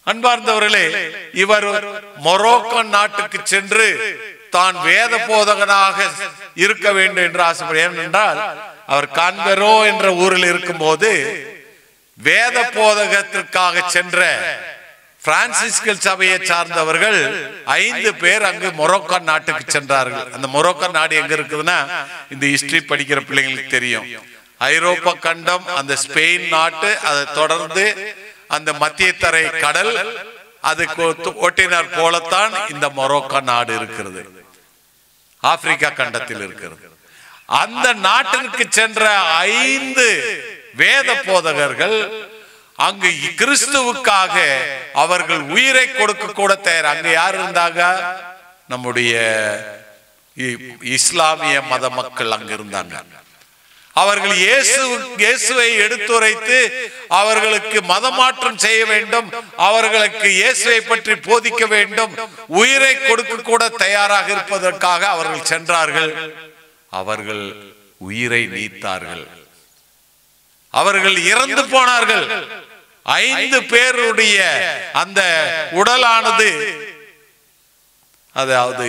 அன்பார்ந்தவர்களே, இவர் மொரோக்கோ நாட்டுக்கு சென்று தான் வேத போதகனாக இருக்க வேண்டும் என்று ஆசைப்படுகிறார். ஏனென்றால் அவர் கான்பெரோ என்ற ஊரில் இருக்கும் போது வேத போதகத்திற்காக சென்ற பிரான்சிஸ்கல் சபையை சார்ந்தவர்கள் 5 பேர் அங்கு மொரோக்கோ நாட்டுக்கு சென்றார்கள். அந்த மொரோக்கோ நாடு எங்க இருக்குதுன்னா, இந்த ஹிஸ்டரி படிக்கிற பிள்ளைங்களுக்கு தெரியும். ஐரோப்பா கண்டம், அந்த ஸ்பெயின் நாட்டு, அதை தொடர்ந்து அந்த மத்திய தரை கடல், அதுக்கு ஒட்டினார் போலத்தான் இந்த மொரோக்கோ நாடு இருக்கிறது, ஆப்பிரிக்கா கண்டத்தில் இருக்கிறது. அந்த நாட்டிற்கு சென்ற 5 வேத போதகர்கள் அங்கு கிறிஸ்துவுக்காக அவர்கள் உயிரை கொடுக்க கூட தயார். அங்க யார் இருந்தாங்க? நம்முடைய இஸ்லாமிய மத மக்கள் அங்க இருந்தாங்க. அவர்கள் இயேசுவை எடுத்துரைத்து அவர்களுக்கு மதமாற்றம் செய்ய வேண்டும், அவர்களுக்கு இயேசுவை பற்றி போதிக்க வேண்டும், உயிரை கொடுக்க கூட தயாராக இருப்பதற்காக அவர்கள் சென்றார்கள். அவர்கள் உயிரை நீத்தார்கள், அவர்கள் இறந்து போனார்கள். 5 பேருடைய அந்த உடலானது, அதாவது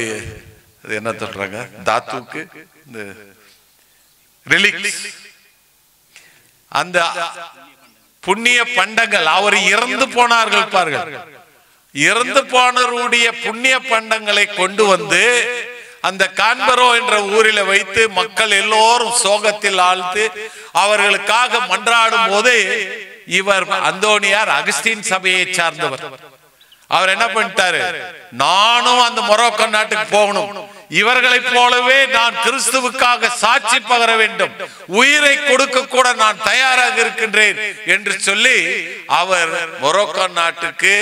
என்ன சொல்றாங்க, தாத்துக்கு இந்த ரிலிக்ஸ், அந்த புண்ணிய பண்டங்கள், அவர் இறந்து போனார்கள் பாருங்கள், இறந்து போனவருடைய புண்ணிய பண்டங்களை கொண்டு வந்து அந்த கான்பெரோ என்ற ஊரில் வைத்து மக்கள் எல்லோரும் சோகத்தில் ஆழ்த்து அவர்களுக்காக மன்றாடும் போது, இவர் அந்தோனியார் அகஸ்தீன் சபையை சார்ந்தவர். அவர் என்ன பண்ணிட்டாரு? நானும் அந்த மொரோக்கோ நாட்டுக்கு போகணும், இவர்களை போலவே நான் கிறிஸ்துவுக்காக சாட்சி பகர வேண்டும், உயிரை கொடுக்க கூட நான் தயாராக இருக்கின்றேன் என்று சொல்லி அவர் மொரோக்கோ நாட்டுக்கு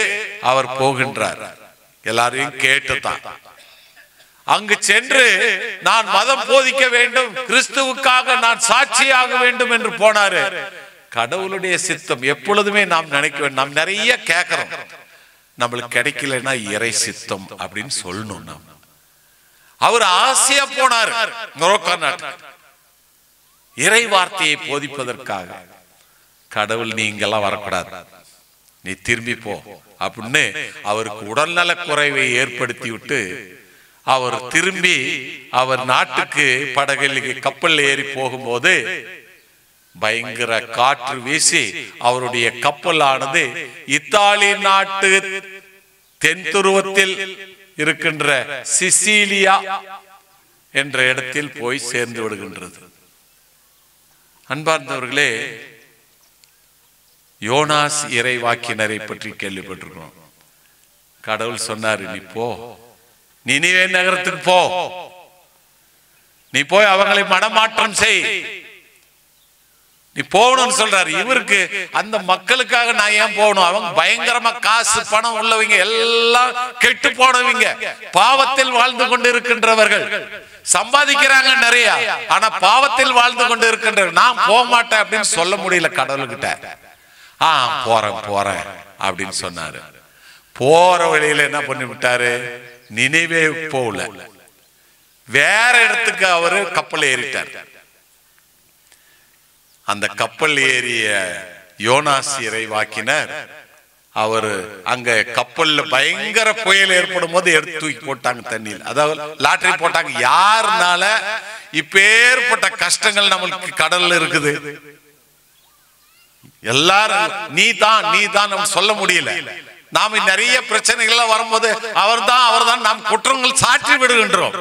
அவர் போகின்றார். எல்லாரையும் கேட்டுதான் அங்கு சென்று நான் மதம் போதிக்க வேண்டும், கிறிஸ்துவுக்காக நான் சாட்சியாக வேண்டும் என்று போனாரு. கடவுளுடைய சித்தம் எப்பொழுதுமே நாம் நினைக்க வேண்டும். நாம் நிறைய கேட்கிறோம், நம்மளுக்கு கிடைக்கலன்னா இறை சித்தம் அப்படின்னு சொல்லணும். நாம் அவர் ஆசையா போனார் மொரோக்கோ நாட்டு இறை வார்த்தையை போதிப்பதற்காக. கடவுள் நீ இங்கெல்லாம் வரக்கூடாது, நீ திரும்பி போ அப்படின்னு அவருக்கு உடல்நல குறைவை ஏற்படுத்தி விட்டு அவர் திரும்பி அவர் நாட்டுக்கு படகில் கப்பல் ஏறி போகும்போது பயங்கர காற்று வீசி அவருடைய கப்பலானது இத்தாலி நாட்டு தென் துருவத்தில் இருக்கின்ற சிசிலியா என்ற இடத்தில் போய் சேர்ந்து விடுகின்றது. அன்பார்ந்தவர்களே, யோனாஸ் இறைவாக்கினரை பற்றி கேள்விப்பட்டிருக்கிறோம். கடவுள் சொன்னாரு, நீ போ, நினிவே நகரத்துக்கு போ, நீ போய் அவங்களை மனமாற்றம் செய், நீ போகணும்னு சொல்றாரு. இவருக்கு அந்த மக்களுக்காக நான் ஏன் போகணும்? அவங்க பயங்கரமா காசு பணம் உள்ளவங்க, எல்லாம் கெட்டு போனவங்க, பாவத்தில் வாழ்ந்து கொண்டு இருக்கின்றவர்கள், சம்பாதிக்கிறாங்க நிறைய, ஆனா பாவத்தில் வாழ்ந்து கொண்டு இருக்கின்றவர். நான் போக மாட்டேன் அப்படின்னு சொல்ல முடியல கடவுள்கிட்ட. போறேன் அப்படின்னு சொன்னாரு. போற வழியில என்ன பண்ணி விட்டாரு? நினைவே போகல, வேற இடத்துக்கு அவரு கப்பல் ஏறிட்டார். அந்த கப்பல் ஏறிய யோனாஸ் இறைவாக்கினர் அவரு அங்க கப்பல்ல பயங்கர புயல் ஏற்படும் போது எடுத்து தூக்கி போட்டாங்க தண்ணியில். அதாவது லாட்டரி போட்டாங்க, யாருனால இப்பேற்பட்ட கஷ்டங்கள் நம்மளுக்கு கடல்ல இருக்குது? எல்லாரும் நீ தான் நம்ம சொல்ல முடியல. நாம நிறைய பிரச்சனைகள் வரும்போது அவர்தான் நாம் குற்றங்கள் சாற்றி விடுகின்றோம்.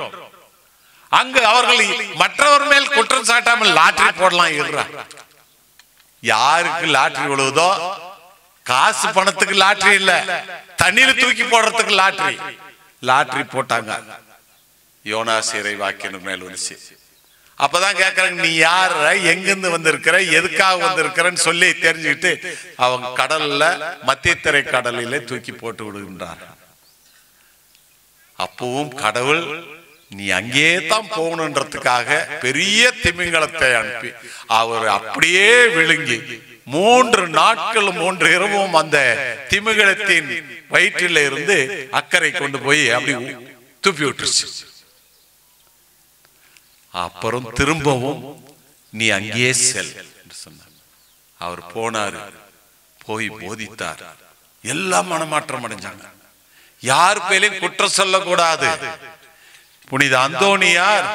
அங்கு அவர்கள் மற்றவர் மேல் குற்றம் சாட்டாமல் லாட்டரி போடலாம். யாருக்கு லாட்டரி விழுவதோ, காசு பணத்துக்கு லாட்டரி இல்ல, தண்ணீர் தூக்கி போடுறதுக்கு லாட்டரி போட்டாங்க. யோனாஸ் இறைவாக்கினர் மேல் வந்துச்சு. அப்பதான் கேக்குறாங்க, நீ யார, எங்கிருந்து வந்திருக்கிற, எதுக்காக வந்திருக்கிறன்னு சொல்லி தெரிஞ்சுக்கிட்டு அவங்க கடல்ல, மத்திய திரை கடலிலே தூக்கி போட்டு விடுகின்றார். அப்பவும் கடவுள் நீ அங்கே தான் போகணுன்றதுக்காக பெரிய திமிங்கலத்தை அனுப்பி அவர் அப்படியே விழுங்கி 3 நாட்கள் 3 இரவும் அந்த திமிங்கலத்தின் வயிற்றில இருந்து அக்கறை கொண்டு போய் அப்படி துப்பி விட்டுருச்சு. அப்புறம் திரும்பவும் நீ அங்கே செல் என்று சொன்னார். அவர் போனாரு, போய் போதித்தார். எல்லாம் மனமாற்றம் அடைஞ்சாங்க. யார் பேரையும் குற்றம் சொல்லக்கூடாது. புனித அந்தோனியார்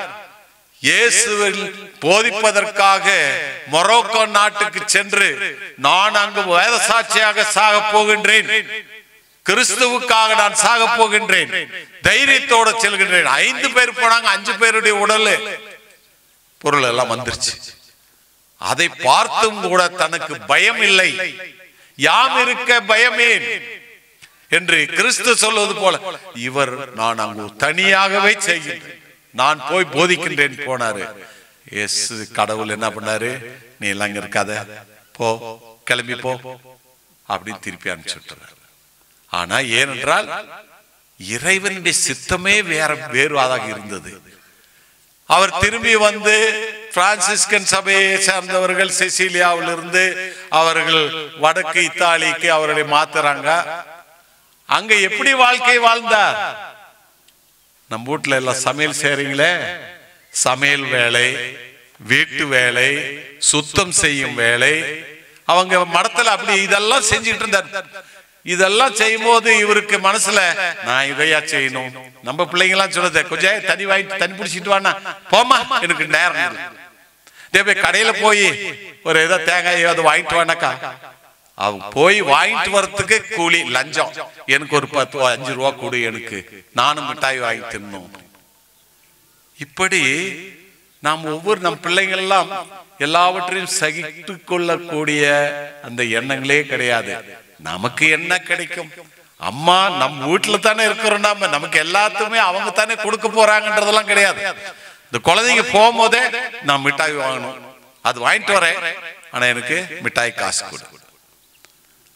இயேசுவில் போதிப்பதற்காக மொரோக்கோ நாட்டுக்கு சென்று, நான் அங்கு வேத சாட்சியாக சாக போகின்றேன், கிறிஸ்துவுக்காக நான் சாக போகின்றேன், தைரியத்தோட செல்கின்றேன். 5 பேர் போனாங்க, 5 பேருடைய உடல் பொருள் எல்லாம் வந்துருச்சு. அதை பார்த்தும் கூட தனக்கு பயம் இல்லை. யாம் இருக்க பயமேன் என்று கிறிஸ்து சொல்வது போல இவர், நான் அங்கு தனியாகவே செய்கின்றேன், நான் போய் போதிக்கின்றேன் போனாரு. இயேசு கடவுள் என்ன பண்ணாரு? நீ எல்லாம் இங்க இருக்காத, போ, கிளம்பி போ அப்படின்னு திருப்பி அனுப்பிச்சுட்டார். ஆனா ஏனென்றால் இறைவனுடைய சித்தமே வேறுவாதாக இருந்தது. அவர் திரும்பி வந்து பிரான்சிஸ்கன் சபையை சார்ந்தவர்கள் சிசிலியாவில் இருந்து அவர்கள் வடக்கு இத்தாலிக்கு அவர்களை மாத்துறாங்க. அங்க எப்படி வாழ்க்கை வாழ்ந்தார்? நம்ம வீட்டுல எல்லாம் சமையல் செய்றீங்களே, சமையல் வேலை, வீட்டு வேலை, சுத்தம் செய்யும் வேலை, அவங்க மடத்துல அப்படி இதெல்லாம் செஞ்சுட்டு இருந்தார். இதெல்லாம் செய்யும் போது இவருக்கு மனசுல, நான் இதையா செய்யணும்? நம்ம பிள்ளைங்க எல்லாம் சொல்லுது, கொஞ்சம் தண்ணி வாங்கிட்டு தண்ணி பிடிச்சிட்டு வானா, போமா எனக்கு நேரம். கடையில போய் ஒரு ஏதோ தேங்காய் ஏதோ வாங்கிட்டு வானாக்கா, அவங்க போய் வாங்கிட்டு வர்றதுக்கு கூலி லஞ்சம், எனக்கு ஒரு 5 ரூபா கொடு, எனக்கு நானும் மிட்டாய் வாங்கி தின்னும். இப்படி நாம் ஒவ்வொரு நம் பிள்ளைங்கள் எல்லாம் எல்லாவற்றையும் சகித்து கொள்ளக்கூடிய அந்த எண்ணங்களே கிடையாது. நமக்கு என்ன கிடைக்கும்? அம்மா நம்ம வீட்டுல தானே இருக்கிறோம், நமக்கு எல்லாத்துக்குமே அவங்க தானே கொடுக்க போறாங்கன்றதெல்லாம் கிடையாது. இந்த குழந்தைங்க போகும்போதே நான் மிட்டாய் வாங்கணும், அது வாங்கிட்டு வரேன், ஆனா எனக்கு மிட்டாய் காசு கொடு,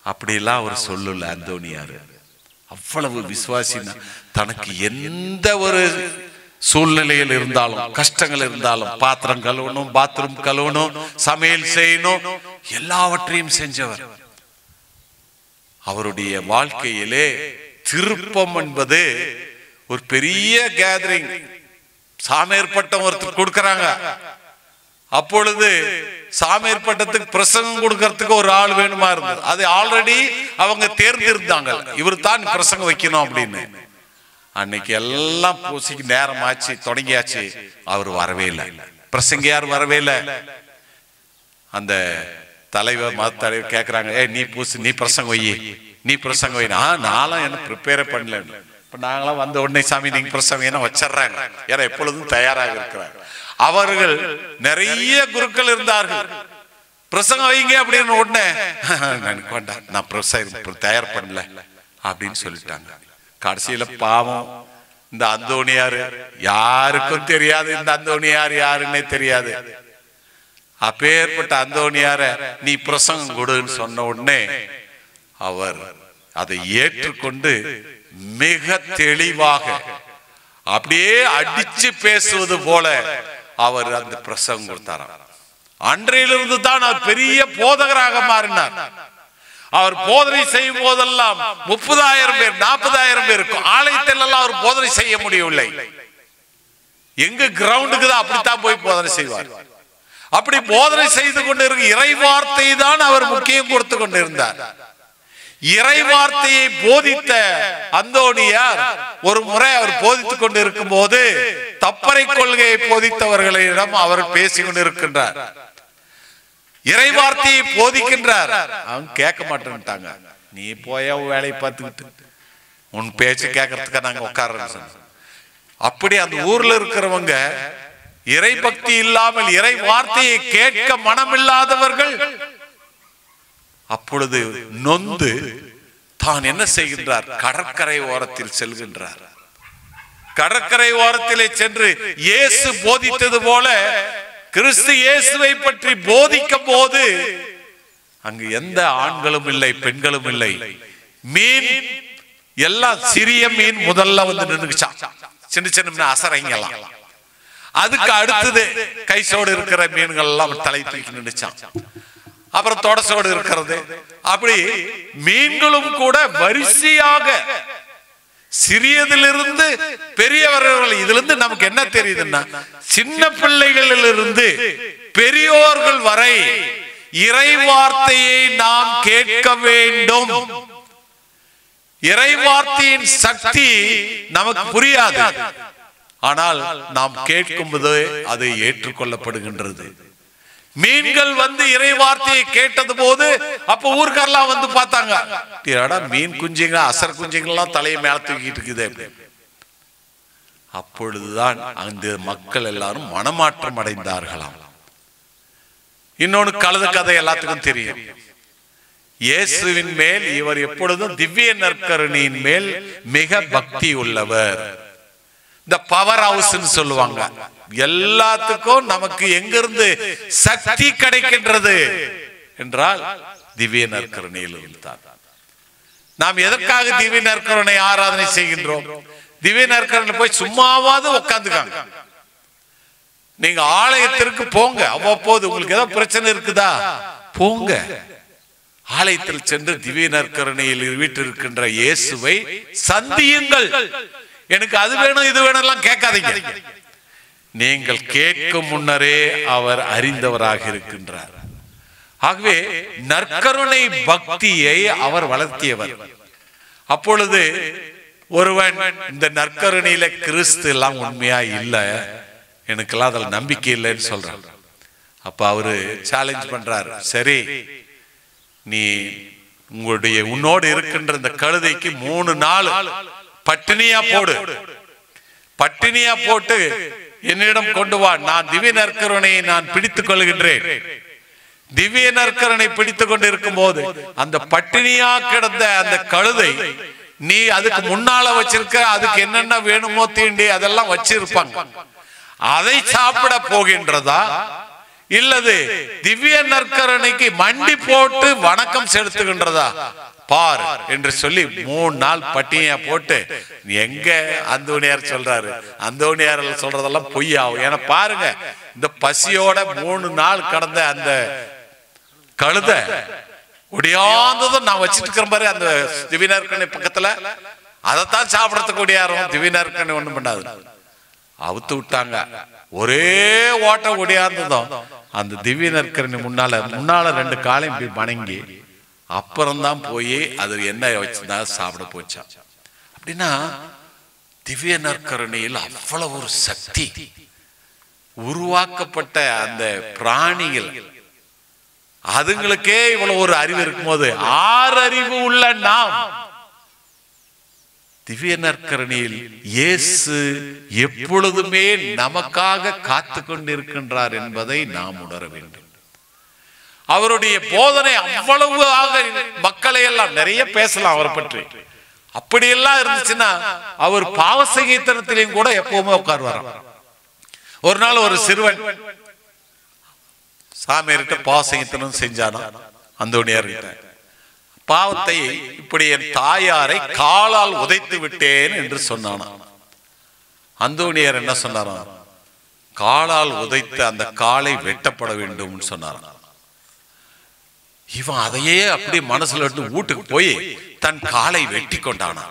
அப்படிலாம் அவர் சொல்லல. அந்தோனியாரு அவ்வளவு விசுவாசினா, தனக்கு எந்த ஒரு சூழ்நிலையில் இருந்தாலும், கஷ்டங்கள் இருந்தாலும், பாத்திரம் கழுவணும், பாத்ரூம் கழுவணும், சமையல் செய்யணும், எல்லாவற்றையும் செஞ்சவர். அவருடைய வாழ்க்கையிலே திருப்பம் என்பது ஒரு பெரிய கேதரிங். சாமியற்பட்டம் ஒருத்தர் கொடுக்கறாங்க, அப்பொழுது சாமியற்பட்டத்துக்கு பிரசங்கம் கொடுக்கறதுக்கு ஒரு ஆள் வேணுமா இருந்தது. அது ஆல்ரெடி அவங்க தேர்ந்தெடுத்தாங்க, இவர் தான் பிரசங்கம் வைக்கணும் அப்படின்னு. அன்னைக்கு எல்லாம் பூசைக்கு நேரம் ஆச்சு, தொடங்கியாச்சு, அவர் வரவே இல்லை. பிரசங்கியார் வரவே இல்லை. அந்த தலைவர், மத தலைவர் கேட்குறாங்க, நீ பூசி, நீ பிரசங்க வை, நீ பிரசங்க வை. நானும் என்ன ப்ரிப்பேரே பண்ணல. இப்போ நாங்களாம் வந்த உடனே சாமி நீங்க பிரசங்க வச்சிடுறாங்க. ஏன்னா எப்பொழுதும் தயாராக இருக்கிறாங்க. அவர்கள் நிறைய குருக்கள் இருந்தார்கள். பிரசங்க வைங்க அப்படின்னு உடனே எனக்கு வேண்டாம், நான் பிரசங்க தயார் பண்ணல அப்படின்னு சொல்லிட்டாங்க. கடைசியில பாவம் இந்த அந்தோணியாரு, யாருக்கும் தெரியாது இந்த அந்தோணியார் யாருன்னே தெரியாது. அப்பேற்பட்ட அந்தோணியார நீ பிரசங்கம் கொடுன்னு சொன்ன உடனே அவர் அதை ஏற்றுக்கொண்டு மிக தெளிவாக அப்படியே அடிச்சு பேசுவது போல அவர் அந்த பிரசங்கம் கொடுத்தாராம். அன்றையிலிருந்து தான் அவர் பெரிய போதகராக மாறினார். அவர் போதனை செய்யும் போதெல்லாம் 30,000 பேர் 40,000 பேர் இருக்கும். ஆலயத்தில் எல்லாம் அவர் போதனை செய்ய முடியவில்லை. எங்க கிரவுண்டுக்கு தான் அப்படித்தான் போய் போதனை செய்வார். அப்படி போதனை செய்து கொண்டிருக்க இறை வார்த்தை தான் அவர் முக்கியம் கொடுத்து கொண்டிருந்தார். இறை வார்த்தையை போதித்த அந்தோணியார் ஒரு முறை அவர் போதித்துக் கொண்டிருக்கும் போது தப்பறை கொள்கையை போதித்தவர்களிடம் அவர் பேசிக் கொண்டிருக்கின்றார். இறை வார்த்தையை போதிக்கின்றார். அவங்க கேட்க மாட்டேன்ட்டாங்க. நீ போய வேலையை பார்த்துக்கிட்டு உன் பேச்சு கேட்கறதுக்கு நாங்க உட்கார்றோம். அப்படி அந்த ஊர்ல இருக்கிறவங்க இறை பக்தி இல்லாமல் இறை வார்த்தையை கேட்க மனமில்லாதவர்கள் அப்பொழுது நொந்து தான் என்ன செய்கின்றார், கடற்கரை ஓரத்தில் செல்கின்றார். கடற்கரை ஓரத்திலே சென்று இயேசு போதித்தது போல கிறிஸ்து இயேசுவை பற்றி போதிக்கும் போது அங்கு எந்த ஆண்களும் இல்லை, பெண்களும் இல்லை. மீன் எல்லாம் சிறிய மீன் முதல்ல வந்து நின்றுச்சான். சின்ன சின்ன அசரைங்கலாம். அதுக்கு அடுத்தது கைசோடு இருக்கிற மீன்கள் எல்லாம் தலை தூக்கி நின்றுச்சான். அப்புறம் தொடசோடு இருக்கிறது. அப்படி மீன்களும் கூட வரிசையாக சிறியதிலிருந்து பெரியவர்கள். இதுல இருந்து நமக்கு என்ன தெரியுதுன்னா, சின்ன பிள்ளைகளிலிருந்து பெரியோர்கள் வரை இறை வார்த்தையை நாம் கேட்க வேண்டும். இறை வார்த்தையின் சக்தி நமக்கு புரியாது, ஆனால் நாம் கேட்கும்போது அது ஏற்றுக்கொள்ளப்படுகின்றது. மீன்கள் வந்து இறை வார்த்தையை கேட்டது போது அப்ப ஊர்க்காரெல்லாம் வந்து பார்த்தாங்க, மீன் குஞ்சுங்க அசர் குஞ்சுங்கெல்லாம் தலையை மேல தூக்கிட்டு இருக்குது. அப்பொழுதுதான் அந்த மக்கள் எல்லாரும் மனமாற்றம் அடைந்தார்களாம். இன்னொன்னு கழுத கதை எல்லாத்துக்கும் தெரியும். இயேசுவின் மேல் இவர் எப்பொழுதும் திவ்ய நற்கருணையின் மேல் மிக பக்தி உள்ளவர். இந்த பவர் ஹவுஸ் சொல்லுவாங்க. எல்லாத்துக்கும் நமக்கு எங்கிருந்து சக்தி கிடைக்கின்றது என்றால் திவ்ய நற்கருணையில் இருந்தார். நாம் எதற்காக திவ்ய நற்கருணை ஆராதனை செய்கின்றோம்? திவ்ய நற்கருணை போய் சும்மாவாது உட்காந்துக்காங்க. நீங்க ஆலயத்திற்கு போங்க. அவ்வப்போது உங்களுக்கு ஏதோ பிரச்சனை இருக்குதா, போங்க. ஆலயத்தில் சென்று திவ்ய நற்கருணையில் வீட்டிருக்கின்ற இயேசுவை சந்தியுங்கள். எனக்கு அது வேணும் இது வேணும் எல்லாம் கேட்காதீங்க. நீங்கள் கேட்கும் முன்னரே அவர் அறிந்தவராக இருக்கின்றார். ஆகவே நற்கருணை பக்தியை அவர் வளர்த்தியவர். அப்பொழுது ஒருவன் இந்த நற்கருணையில கிறிஸ்து எல்லாம் உண்மையா இல்ல, எனக்கெல்லாம் அதில் நம்பிக்கை இல்லைன்னு சொல்றான். அப்ப அவரு சேலஞ்ச் பண்றாரு. சரி, நீ உன்னோடு இருக்கின்ற இந்த கழுதைக்கு 3 நாள் பட்டினியா போடு. பட்டினியா போட்டு என்னிடம் கொண்டு வா. நான் திவ்ய நற்கருணையை நான் பிடித்துக் கொள்கின்றேன். திவ்ய நற்கருணை பிடித்துக் கொண்டு இருக்கும் போது அந்த பட்டினியா கிடந்த அந்த கழுதை நீ அதுக்கு முன்னால வச்சிருக்க, அதுக்கு என்னென்ன வேணுமோ தீண்டி அதெல்லாம் வச்சிருப்பாங்க. அதை சாப்பிட போகின்றதா இல்லது திவ்ய நற்கருணைக்கு மண்டி போட்டு வணக்கம் செலுத்துகின்றதா பார் என்று சொல்லி 3 நாள் பட்டினியா போட்டு, எங்க அந்தோணியார் சொல்றாரு, அந்தோணியார் சொல்றதெல்லாம் பொய்யாகும். ஏன்னா பாருங்க, இந்த பசியோட 3 நாள் கடந்த அந்த கழுத ஒடியாந்ததும் நான் வச்சிட்டு இருக்கிறேன் பாரு அந்த திவ்ய நற்கருணை பக்கத்துல, அதைத்தான் சாப்பிடறதுக்கு ஒடியாரும். திவ்ய நற்கருணை ஒண்ணும் பண்ணாது. அவுத்து விட்டாங்க. ஒரே ஓட்டம் ஒடியாந்ததும் அந்த திவ்ய நற்கருணை முன்னால 2 காலையும் போய் வணங்கி அப்புறம்தான் போய் அது என்ன வச்சுதான் சாப்பிட போச்சான். அப்படின்னா திவ்ய நற்கருணையில் அவ்வளவு ஒரு சக்தி. உருவாக்கப்பட்ட அந்த பிராணிகள் அதுங்களுக்கே இவ்வளவு ஒரு அறிவு இருக்கும்போது 6 அறிவு உள்ள நாம் திவ்ய நற்கருணையில் இயேசு எப்பொழுதுமே நமக்காக காத்து கொண்டிருக்கின்றார் என்பதை நாம் உணர வேண்டும். அவருடைய போதனை அவ்வளவு மக்களை எல்லாம் நிறைய பேசலாம் அவரை பற்றி. அப்படியெல்லாம் இருந்துச்சுன்னா அவர் பாவ சங்கீதத்திலையும் கூட எப்பவுமே உட்கார்வாராம். ஒரு நாள் ஒரு சிறுவன் சாமியார்கிட்ட பாவ சங்கீதம் செஞ்சானா. அந்தோணியார்கிட்ட பாவத்தை இப்படி என் தாயாரை காலால் உதைத்து விட்டேன் என்று சொன்னானா. அந்தோணியார் என்ன சொன்னாராம்? காலால் உதைத்த அந்த காலை வெட்டப்பட வேண்டும் சொன்னாராம். இவன் அதையே அப்படி மனசுல இருந்து வீட்டுக்கு போய் தன் காலை வெட்டி கொண்டானா.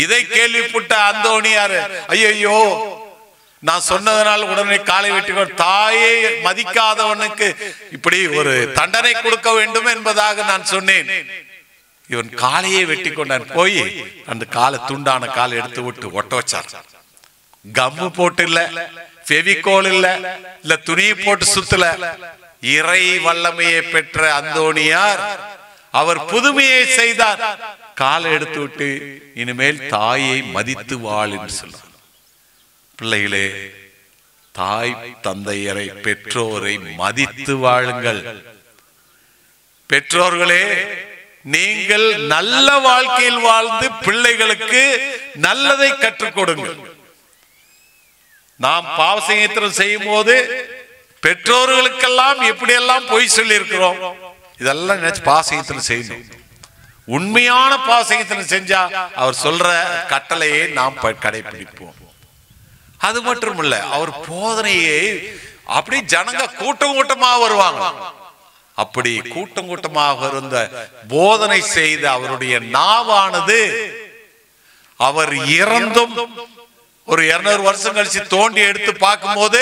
இதை கேள்விப்பட்ட அந்தோணியார், ஐயோ நான் சொன்னதனால் உடனே காலை வெட்டி தாயை மதிக்காதவனுக்கு இப்படி ஒரு தண்டனை கொடுக்க வேண்டும் என்பதாக நான் சொன்னேன். இவன் காலையே வெட்டி கொண்டான். போய் அந்த காலை துண்டான காலை எடுத்து விட்டு ஒட்ட வச்சார். கம்மு போட்டு இல்ல, ஃபெவிகோல் இல்ல துணியை போட்டு சுத்தல. இறை வல்லமையை பெற்ற அந்தோணியார் அவர் புதுமையை செய்தார். காலை எடுத்து விட்டு இனிமேல் தாயை மதித்து வாழ் என்று சொல்றார். பிள்ளைகளே, தாய் தந்தையரை பெற்றோரை மதித்து வாழுங்கள். பெற்றோர்களே, நீங்கள் நல்ல வாழ்க்கையில் வாழ்ந்து பிள்ளைகளுக்கு நல்லதை கற்றுக் கொடுங்கள். நாம் பாவசங்கீதம் செய்யும் போது பெற்றோர்களுக்கெல்லாம் எப்படியெல்லாம் பொய் சொல்லி இருக்கிறோம், இதெல்லாம் நினைச்சு பாவசங்கீதம் செய்யணும். உண்மையான பாவசங்கீதம் செஞ்சா அவர் சொல்ற கட்டளையை நாம் கடைபிடிப்போம். அது மட்டும் இல்ல, அவர் போதனையை அப்படி ஜனங்க கூட்டம் கூட்டமாக வருவாங்க. அப்படி கூட்டம் கூட்டமாக இருந்த போதனை செய்த அவருடைய நாவானது அவர் இறந்தும் ஒரு 200 வருஷம் கழிச்சு தோண்டி எடுத்து பார்க்கும் போது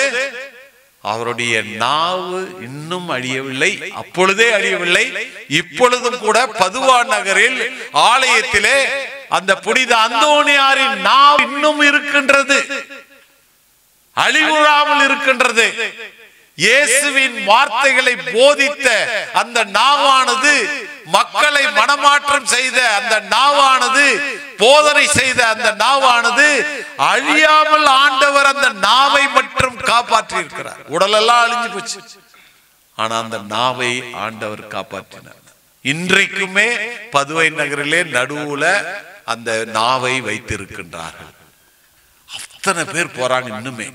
அவருடைய நாவு இன்னும் அழியவில்லை. அப்பொழுதே அழியவில்லை. இப்பொழுதும் கூட பதுவா நகரில் ஆலயத்திலே அந்த புனித அந்தோணியாரின் நாவு இன்னும் இருக்கின்றது, அழிவுறாமல் இருக்கின்றது. இயேசுவின் வார்த்தைகளை போதித்த அந்த நாவானது, மக்களை மனமாற்றம் செய்த அந்த நாவானது, போதனை செய்த அந்த நாவானது அழியாமல் ஆண்டவர் அந்த நாவை மட்டும் காப்பாற்றி இருக்கிறார். உடலெல்லாம் அழிஞ்சு போச்சு, ஆனா அந்த நாவை ஆண்டவர் காப்பாற்றினார். இன்றைக்குமே பதுவை நகரிலே நடுவுல அந்த நாவை வைத்திருக்கின்றார்கள். அத்தனை பேர் போறாங்க. இன்னுமே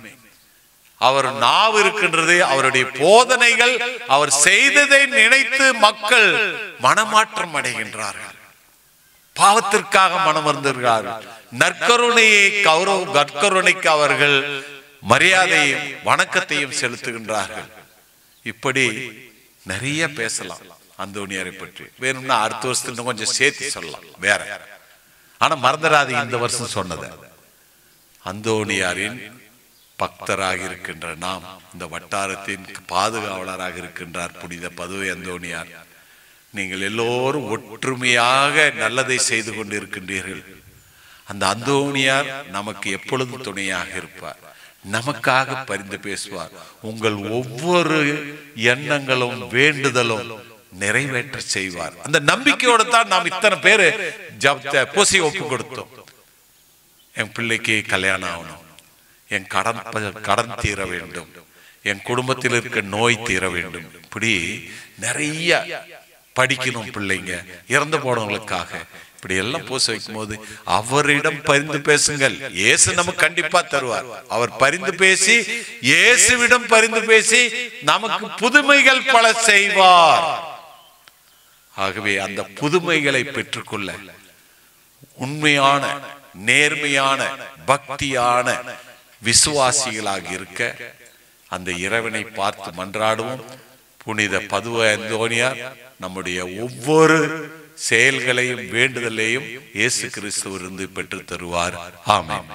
அவர் நாவு இருக்கின்றது. அவருடைய போதனைகள், அவர் செய்ததை நினைத்து மக்கள் மனமாற்றம் அடைகின்றார்கள், பாவத்திற்காக மனம் வருகிறார்கள். நற்கருணைக்கு அவர்கள் மரியாதையும் வணக்கத்தையும் செலுத்துகின்றார்கள். இப்படி நிறைய பேசலாம் அந்தோணியாரை பற்றி. வேணும்னா அடுத்த வருஷத்துல கொஞ்சம் சேர்த்து சொல்லலாம் வேற. ஆனா மறந்துடாது இந்த வருஷம் சொன்னது. அந்தோணியாரின் பக்தராக இருக்கின்ற நாம், இந்த வட்டாரத்தின் பாதுகாவலராக இருக்கின்றார் புனித பதுவை அந்தோணியார். நீங்கள் எல்லோரும் ஒற்றுமையாக நல்லதை செய்து கொண்டு இருக்கின்றீர்கள். அந்த அந்தோணியார் நமக்கு எப்பொழுதும் துணையாக இருப்பார், நமக்காக பரிந்து பேசுவார். உங்கள் ஒவ்வொரு எண்ணங்களும் வேண்டுதலும் நிறைவேற்ற செய்வார். அந்த நம்பிக்கையோடு தான் நாம் இத்தனை பேரு பூசி ஒப்பு கொடுத்தோம். என் பிள்ளைக்கு கல்யாணம் ஆகணும், என் கடன் தீர வேண்டும், என் குடும்பத்தில் இருக்க நோய் தீர வேண்டும், இப்படி நிறைய படிக்கணும் பிள்ளைங்க, இறந்து போனவங்களுக்காக இப்படி எல்லாம் பூச வைக்கும் போது அவரிடம் பரிந்து பேசுங்கள். இயேசு நமக்கு கண்டிப்பா தருவார். அவர் பரிந்து பேசி, இயேசுவிடம் பரிந்து பேசி நமக்கு புதுமைகள் பல செய்வார். ஆகவே அந்த புதுமைகளை பெற்றுக்கொள்ள உண்மையான, நேர்மையான, பக்தியான விசுவாசிகளாக இருக்க அந்த இறைவனை பார்த்து மன்றாடுவோம். புனித பதுவை அந்தோணியார் நம்முடைய ஒவ்வொரு செயல்களையும் வேண்டுதலையும் இயேசு கிறிஸ்துவிலிருந்து பெற்று தருவார். ஆமென்.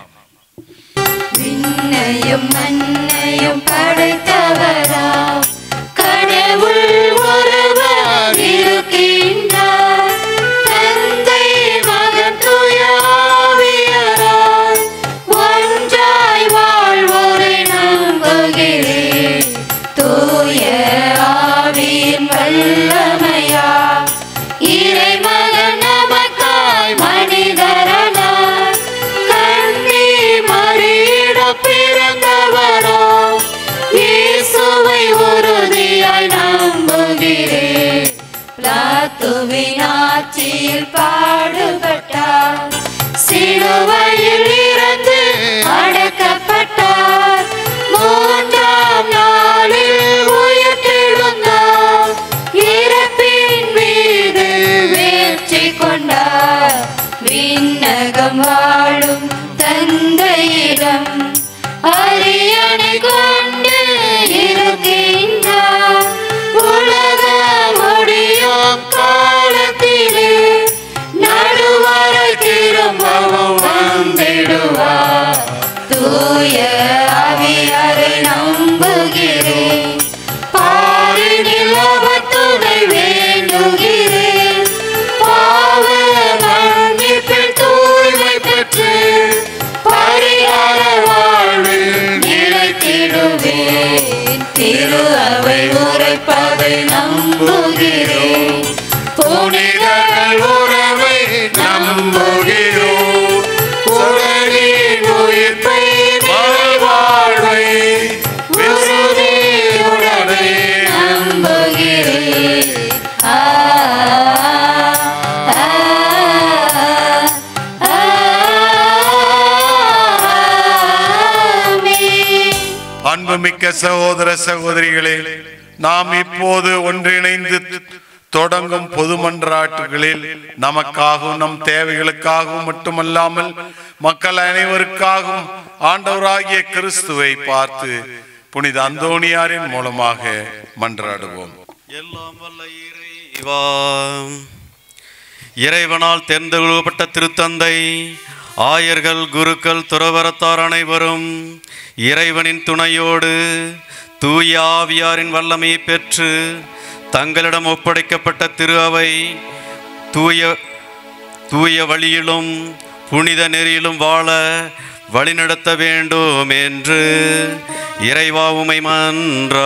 விண்ணையும் மண்ணையும் படைத்தவரா கடவுள் ஒருவர் இருக்கின்றார். தந்தை மகன் தூய ஆவியாராய் கிறிஸ்துவை உறுதியாய் நம்புகிறேன். பிலாத்துவின் ஆட்சியில் பாடுபட்டார், சிலுவையில் இறந்து அடக்கப்பட்டார், மூன்றாம் நாளில் உயிர்த்தெழுந்தார், இறப்பின் மீது வெற்றி கொண்டார். விண்ணகம் வாழும் தந்தையிடம் அரியணை கொண்டு இருக்கின்றார். உலக முடியும் காலத்திலே நடுவரை திரும்பவும் வந்திடுவார். தூய ஆவியாரை நம்புகிறேன், பாரினில் அவர் துணை வேண்டுகிறேன். பாவ மன்னிப்பில் தூய்மை பெற்று பரிகார வாழ்வில் நிலைத்திடுவேன். திரு அவை உரைப்பதை நம்புகிறேன், புனிதர்கள் உறவை நம்புகிறோம். உலகின் உயிர்ப்பை வாழ்வை உறுதியுடனே நம்புகிறேன். அன்புமிக்க சகோதர சகோதரிகளே, நாம் இப்போது ஒன்றிணைந்து தொடங்கும் பொது மன்றாட்டுகளில் நமக்காகவும் நம் தேவைகளுக்காகவும் மட்டுமல்லாமல் மக்கள் அனைவருக்காகவும் ஆண்டவராகிய கிறிஸ்துவை பார்த்து புனித அந்தோணியாரின் மூலமாக மன்றாடுவோம். எல்லாம் வல்ல இறைவா, இறைவனால் தேர்ந்தெடுக்கப்பட்ட திருத்தந்தை, ஆயர்கள், குருக்கள், துறவரத்தார் அனைவரும் இறைவனின் துணையோடு தூய ஆவியாரின் வல்லமையை பெற்று தங்களிடம் ஒப்படைக்கப்பட்ட திரு அவை தூய வழியிலும் புனித நெறியிலும் வாழ வழிநடத்த வேண்டும் என்று இறைவா உம்மை மன்றாடுகிறோம்.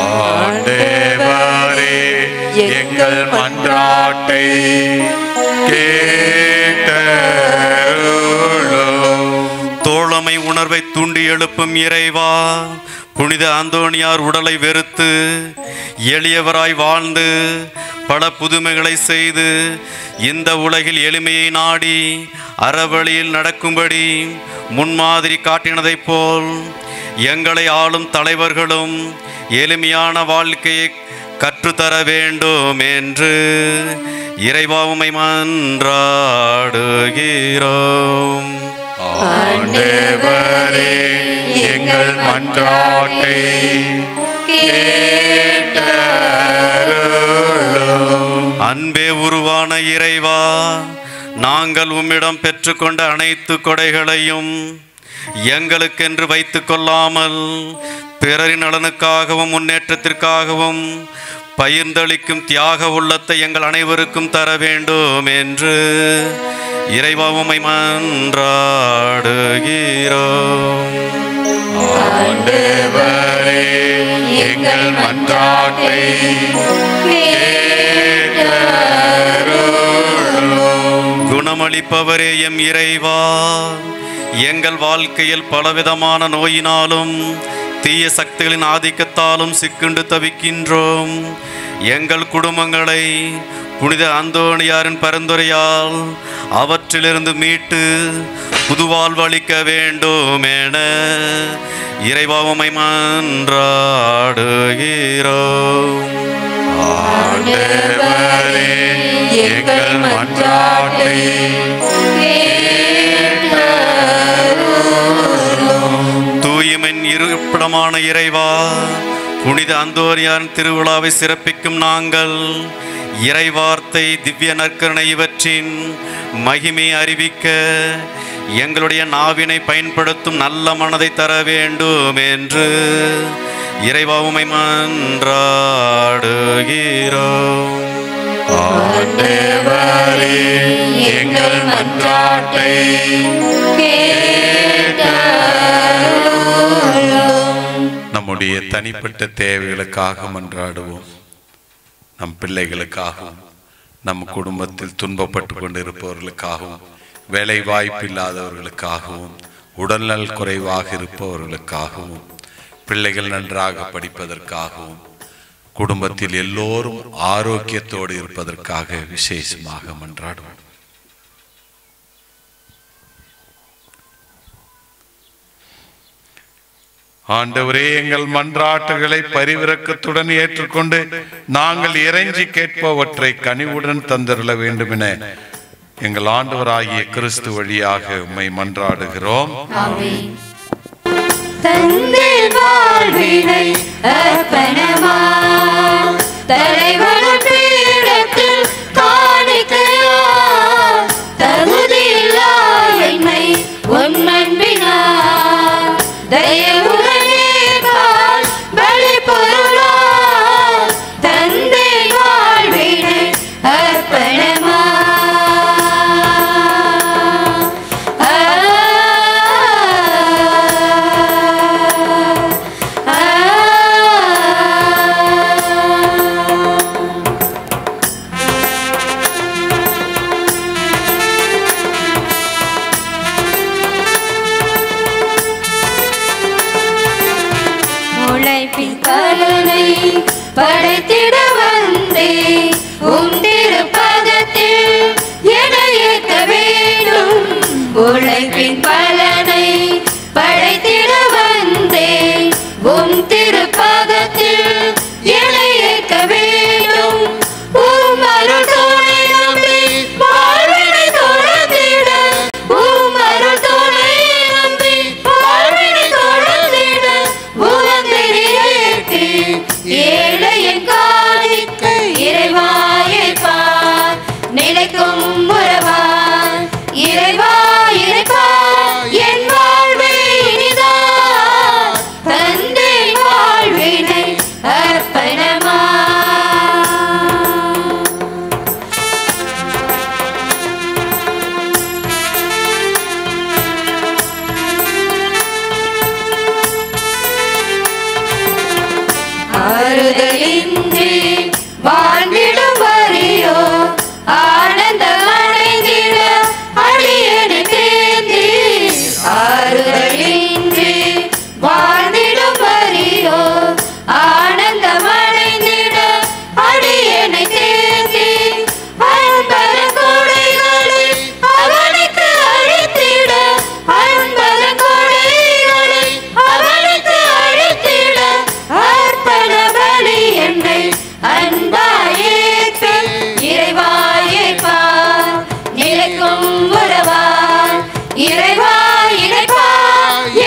ஆண்டவரே, எங்கள் மன்றாட்டை கேட்டருளும். தோழமை உணர்வை தூண்டி எழுப்பும் இறைவா, புனித அந்தோணியார் உடலை வெறுத்து எளியவராய் வாழ்ந்து பல புதுமைகளை செய்து இந்த உலகில் எளிமையை நாடி அறவழியில் நடக்கும்படி முன்மாதிரி காட்டினதைப் போல் எங்களை ஆளும் தலைவர்களும் எளிமையான வாழ்க்கையை கற்றுத்தர வேண்டும் என்று இறைவா உம்மை மன்றாடுகிறோம். ஆண்டவரே, எங்கள் மன்றாட்டை கேட்டருளும். அன்பே உருவான இறைவா, நாங்கள் உம்மிடம் பெற்றுக்கொண்ட அனைத்து கொடைகளையும் எங்களுக்கென்று வைத்து கொள்ளாமல் பிறரின் நலனுக்காகவும் முன்னேற்றத்திற்காகவும் பகிர்ந்தளிக்கும் தியாக உள்ளத்தை எங்கள் அனைவருக்கும் தர வேண்டும் என்று இறைவா உம்மை மன்றாடுகிறோம். ஆண்டவரே, எங்கள் மன்றாட்டை கேட்டருளும். குணமளிப்பவரே எம் இறைவா, எங்கள் வாழ்க்கையில் பலவிதமான நோயினாலும் தீய சக்திகளின் ஆதிக்கத்தாலும் சிக்குண்டு தவிக்கின்றோம். எங்கள் குடும்பங்களை புனித அந்தோணியாரின் பரிந்துரையால் அவற்றிலிருந்து மீட்டு புதுவாழ்வு அளிக்க வேண்டும் என இறைவா உம்மை மன்றாடுகிறோம். ஆண்டவரே, எங்கள் மன்றாட்டை தூய்மையின் இருப்பிடமான இறைவா, புனித அந்தோணியாரின் திருவிழாவை சிறப்பிக்கும் நாங்கள் இறைவார்த்தை, திவ்ய நற்கருணை இவற்றின் மகிமையை அறிவிக்க எங்களுடைய நாவினை பயன்படுத்தும் நல்ல மனதை தர வேண்டும் என்று இறைவா உம்மை மன்றாடுகிறோம். ஆண்டவரே, எங்கள் மன்றாட்டை நம்முடைய தனிப்பட்ட தேவைகளுக்காக மன்றாடுவோம். நம் பிள்ளைகளுக்காகவும் நம் குடும்பத்தில் துன்பப்பட்டு கொண்டிருப்பவர்களுக்காகவும் வேலை வாய்ப்பு இல்லாதவர்களுக்காகவும் உடல்நல் குறைவாக இருப்பவர்களுக்காகவும், பிள்ளைகள் நன்றாக படிப்பதற்காகவும், குடும்பத்தில் எல்லோரும் ஆரோக்கியத்தோடு இருப்பதற்காக விசேஷமாக மன்றாடுவோம். ஆண்டவரே, எங்கள் மன்றாட்டுகளை பரிவிரக்கத்துடன் ஏற்றுக்கொண்டு நாங்கள் இறைஞ்சி கேட்பவற்றை கனிவுடன் தந்திருள வேண்டும் என எங்கள் ஆண்டவராகிய கிறிஸ்து வழியாக உம்மை மன்றாடுகிறோம். தந்தை வாழ்வினை அர்ப்பணமா தலைவன் பீடத்தில் காணிக்கையா தகுதியில்லா என்னை உன் அன்பினார் தயவுடனே பால் பலி பொருளா தந்தை வாழ்வினை அர்ப்பணமா படைத்திட வந்தே உம் திருப்பதத்தில் என்னை ஏற்க வேண்டும். உழைப்பின் பலனை படைத்திட வந்தே உம் திருப்பதத்தில் என்னை ஏற்க வேண்டும். உம் அருள் துணை நம்பி வாழ்வினை தொடர்ந்திட உம் அருள் துணை நம்பி வாழ்வினை தொடர்ந்திட உலகிலேற்றி ஏழையின் காணிக்கை இறைவாயை பார் நிலைக்கும் உறவான் இறைவா இறைவா என் வாழ்வே இனிதான் தந்தை வாழ்வினை அர்ப்பணமா ஆறுதலின்றி வாழ்ந்திடும் வரியோ ஆனந்தம் அடைந்திட அடியனை தேந்தி ஆறுதலின்றி வாழ்ந்திடும் வரியோ ஆனந்தம் அடைந்திட அடியனை தேந்தி அன்பர கொடைகளை அவனுக்கு அழித்திட அன்பர கொடைகளை அவனுக்கு அழித்திட அர்ப்பண பலி என்னை அன்பாயேற்று இறைவாயை பார் நிலைக்கும் உறவான் இறைவா இறைவா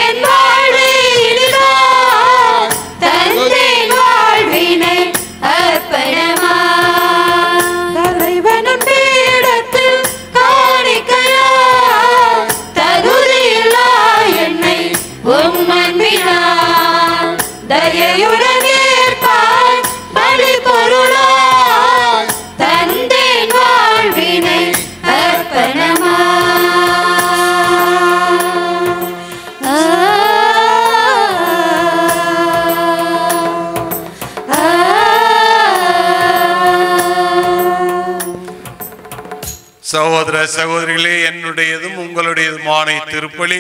என் வாழ்வே இனிதான் தந்தை வாழ்வினை அர்ப்பணமா தலைவனும் பீடத்தில் காணிக்கையா தகுதியில்லா என்னை உம் அன்பினார் தயையுடன் ஏற்பாய் பலி பொருளாய் தந்தை வாழ்வினை அர்ப்பணமா சகோதர சகோதரிகளே, என்னுடையதும் உங்களுடையதுமான திருப்பலி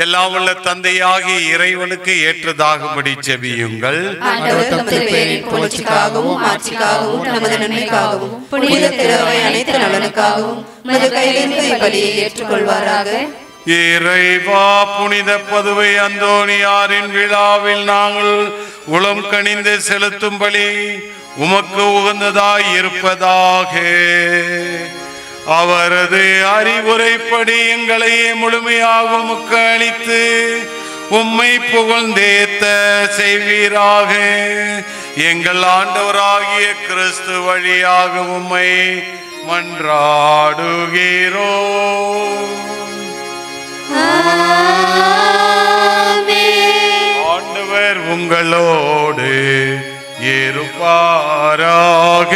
எல்லாம் உள்ள தந்தையாகிய இறைவனுக்கு ஏற்றதாகும்படி செபியுங்கள். ஆண்டவர் தமது பெயரின் புகழ்ச்சிக்காகவும் ஆட்சிக்காகவும் நமது நன்மைக்காகவும் புனித திருவை அனைத்து நலனுக்காகவும் நமது கையிலிருந்து இப்பலியை ஏற்றுக்கொள்வாராக. இறைவா, புனித பதுவை அந்தோணியாரின் விழாவில் நாங்கள் உளம் கனிந்து செலுத்தும் பலி உமக்கு உகந்ததாய் இருப்பதாக. அவரது அறிவுரைப்படி எங்களையே முழுமையாக உமக்கு அளித்து உம்மை புகழ்ந்தேத்த செய்வீராக. எங்கள் ஆண்டவராகிய கிறிஸ்து வழியாக உம்மை மன்றாடுகிறோம். ஆண்டவர் உங்களோடு இருப்பாராக.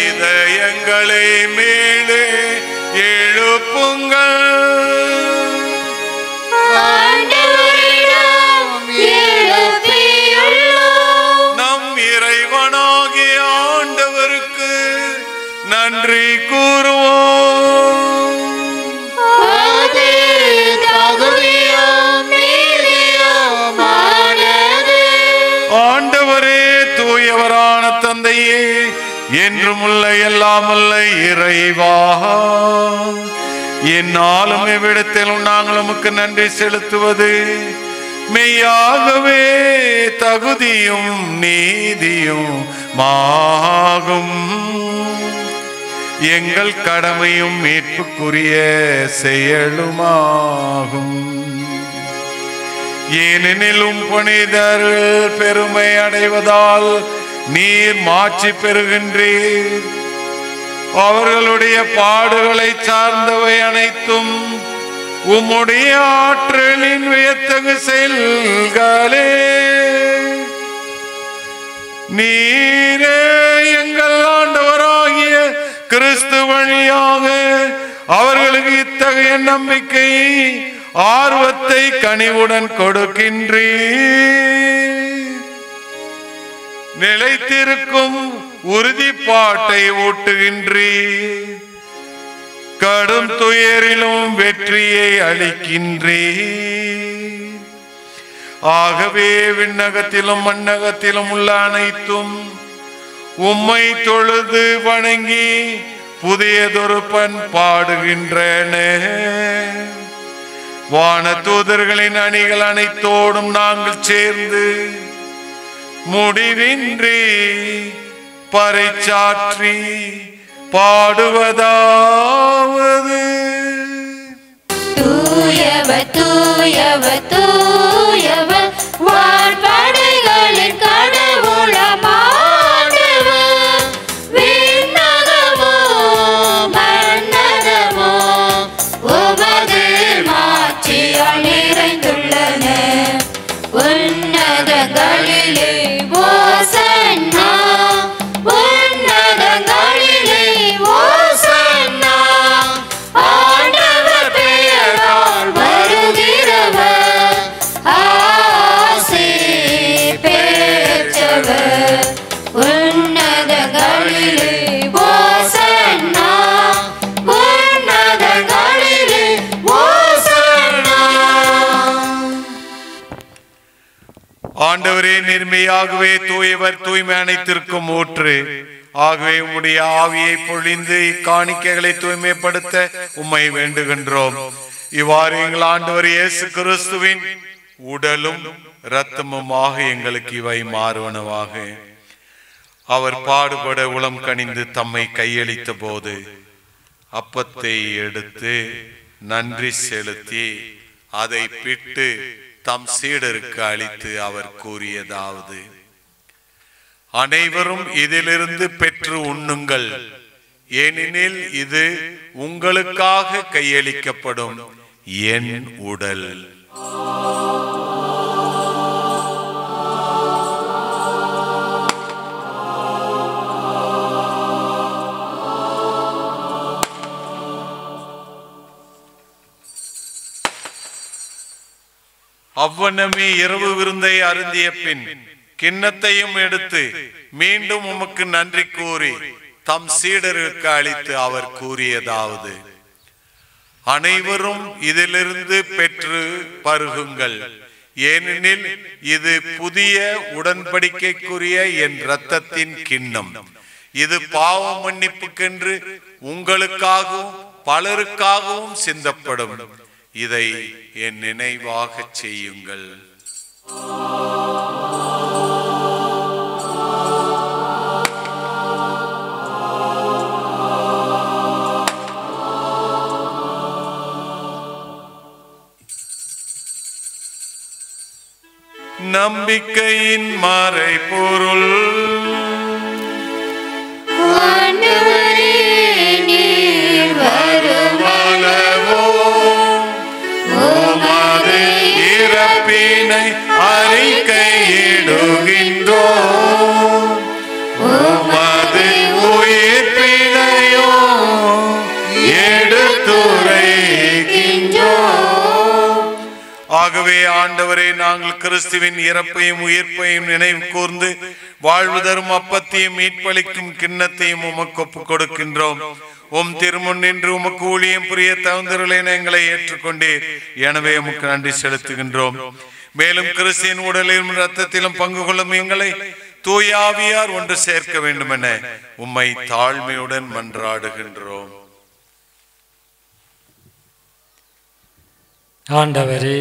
இதயங்களை மேலே எழுப்புங்கள். நம் இறைவனாகிய ஆண்டவர் நன்றி கூறுவோம். அது தகுதியும் நீதியுமானது. ஆண்டவரே, தூயவரான தந்தையே, என்றும் உள்ள எல்லாமல்ல இறைவா, என்னாலும் எவ்விடத்திலும் நாங்கள் உமக்கு நன்றி செலுத்துவது மெய்யாகவே தகுதியும் நீதியும் மாகும். எங்கள் கடமையும் மீட்புக்குரிய செயலுமாகும். ஏனெனிலும் புனிதர்கள் பெருமை அடைவதால் நீர் மாட்சி பெறுகின்றீர். அவர்களுடைய பாடுகளை சார்ந்தவை அனைத்தும் உம்முடைய ஆற்றலின் வியத்தகு செயல்களே. நீரே எங்கள் ஆண்டவராகிய கிறிஸ்து வழியாக அவர்களுக்கு இத்தகைய நம்பிக்கை ஆர்வத்தை கனிவுடன் கொடுக்கின்றீர். நிலைத்திருக்கும் உறுதிப்பாட்டை ஊட்டுகின்றீர். கடும் துயரிலும் வெற்றியை அளிக்கின்றீர். ஆகவே விண்ணகத்திலும் மண்ணகத்திலும் உள்ள அனைத்தும் உம்மை தொழுது வணங்கி புதியதொரு பாடுகின்றன. வான தூதர்களின் அணிகள் அனைத்தோடும் நாங்கள் சேர்ந்து முடிவின்றி பறைச்சாற்றி பாடுவதாவது: தூயவர் தூயவர் தூயவர் வான்படைகளின் கடவுளமானவர். விண்ணகமோ மன்னகமோ உமது மாட்சியால் நிறைந்துள்ளன. உன்னதங்களிலே ஓசன்னா, உன்னதங்களிலே ஓசன்னா. ஆண்டவர் பெயரால் வருகிறவர் ஆசி பெற்றவர். உன்னதங்களிலே ஓசன்னா, உன்னதங்களிலே ஓசன்னா. ஆண்டவரே, நிர்மையாகவே தூயவர், தூய்மை அனைத்திற்கும் ஊற்று. ஆகவே உம்முடைய ஆவியை பொழிந்து இக்காணிக்கைகளை தூய்மைப்படுத்த உம்மை வேண்டுகின்றோம். இவ்வாறு எங்கள் ஆண்டவர் இயேசு கிறிஸ்துவின் உடலும் இரத்தமுமாக எங்களுக்கு இவை மாறுவனவாக. அவர் பாடுபட உளம் கனிந்து தம்மை கையளித்த போது அப்பத்தை எடுத்து நன்றி செலுத்தி அதை பிட்டு தம் சீடருக்கு அளித்து அவர் கூறியதாவது: அனைவரும் இதிலிருந்து பெற்று உண்ணுங்கள், ஏனெனில் இது உங்களுக்காக கையளிக்கப்படும் என் உடல். அவ்வண்ணமே இரவு விருந்தை அருந்திய பின் கிண்ணத்தையும் எடுத்து மீண்டும் உமக்கு நன்றி கூறி தம் சீடருக்கு அளித்து அவர் கூறியதாவது: அனைவரும் இதிலிருந்து பெற்று பருகுங்கள், ஏனெனில் இது புதிய உடன்படிக்கைக்குரிய என் இரத்தத்தின் கிண்ணம். இது பாவ மன்னிப்புக்கென்று உங்களுக்காகவும் பலருக்காகவும் சிந்தப்படும். இதை என் நினைவாக செய்யுங்கள். நம்பிக்கையின் மறைபொருள். ஆண்டவரே, நீர் வருமளவோ உமது இறப்பினை அறிக்கையிடுகின்றோம், உமது உயிர்ப்பினையோ எடுத்துரைக்கின்றோம். ஆகவே ஆண்டவரே, நாங்கள் கிறிஸ்துவின் இறப்பையும் உயிர்ப்பையும் நினைவு கூர்ந்து வாழ்வு தரும் அப்பத்தையும் மீட்பளிக்கும் கிண்ணத்தையும் உமக்கு ஒப்புக் கொடுக்கின்றோம். உம் திருமுன் நின்று உமக்கு ஊழியம் புரிய தகுந்தவர்களென எங்களை ஏற்றுக்கொண்டீர். எனவே உமக்கு நன்றி செலுத்துகின்றோம். மேலும் கிறிஸ்தின் உடலிலும் இரத்தத்திலும் பங்கு கொள்ளும் எங்களை தூய ஆவியார் ஒன்று சேர்க்க வேண்டும் என உம்மை தாழ்மையுடன் மன்றாடுகின்றோம். ஆண்டவரே,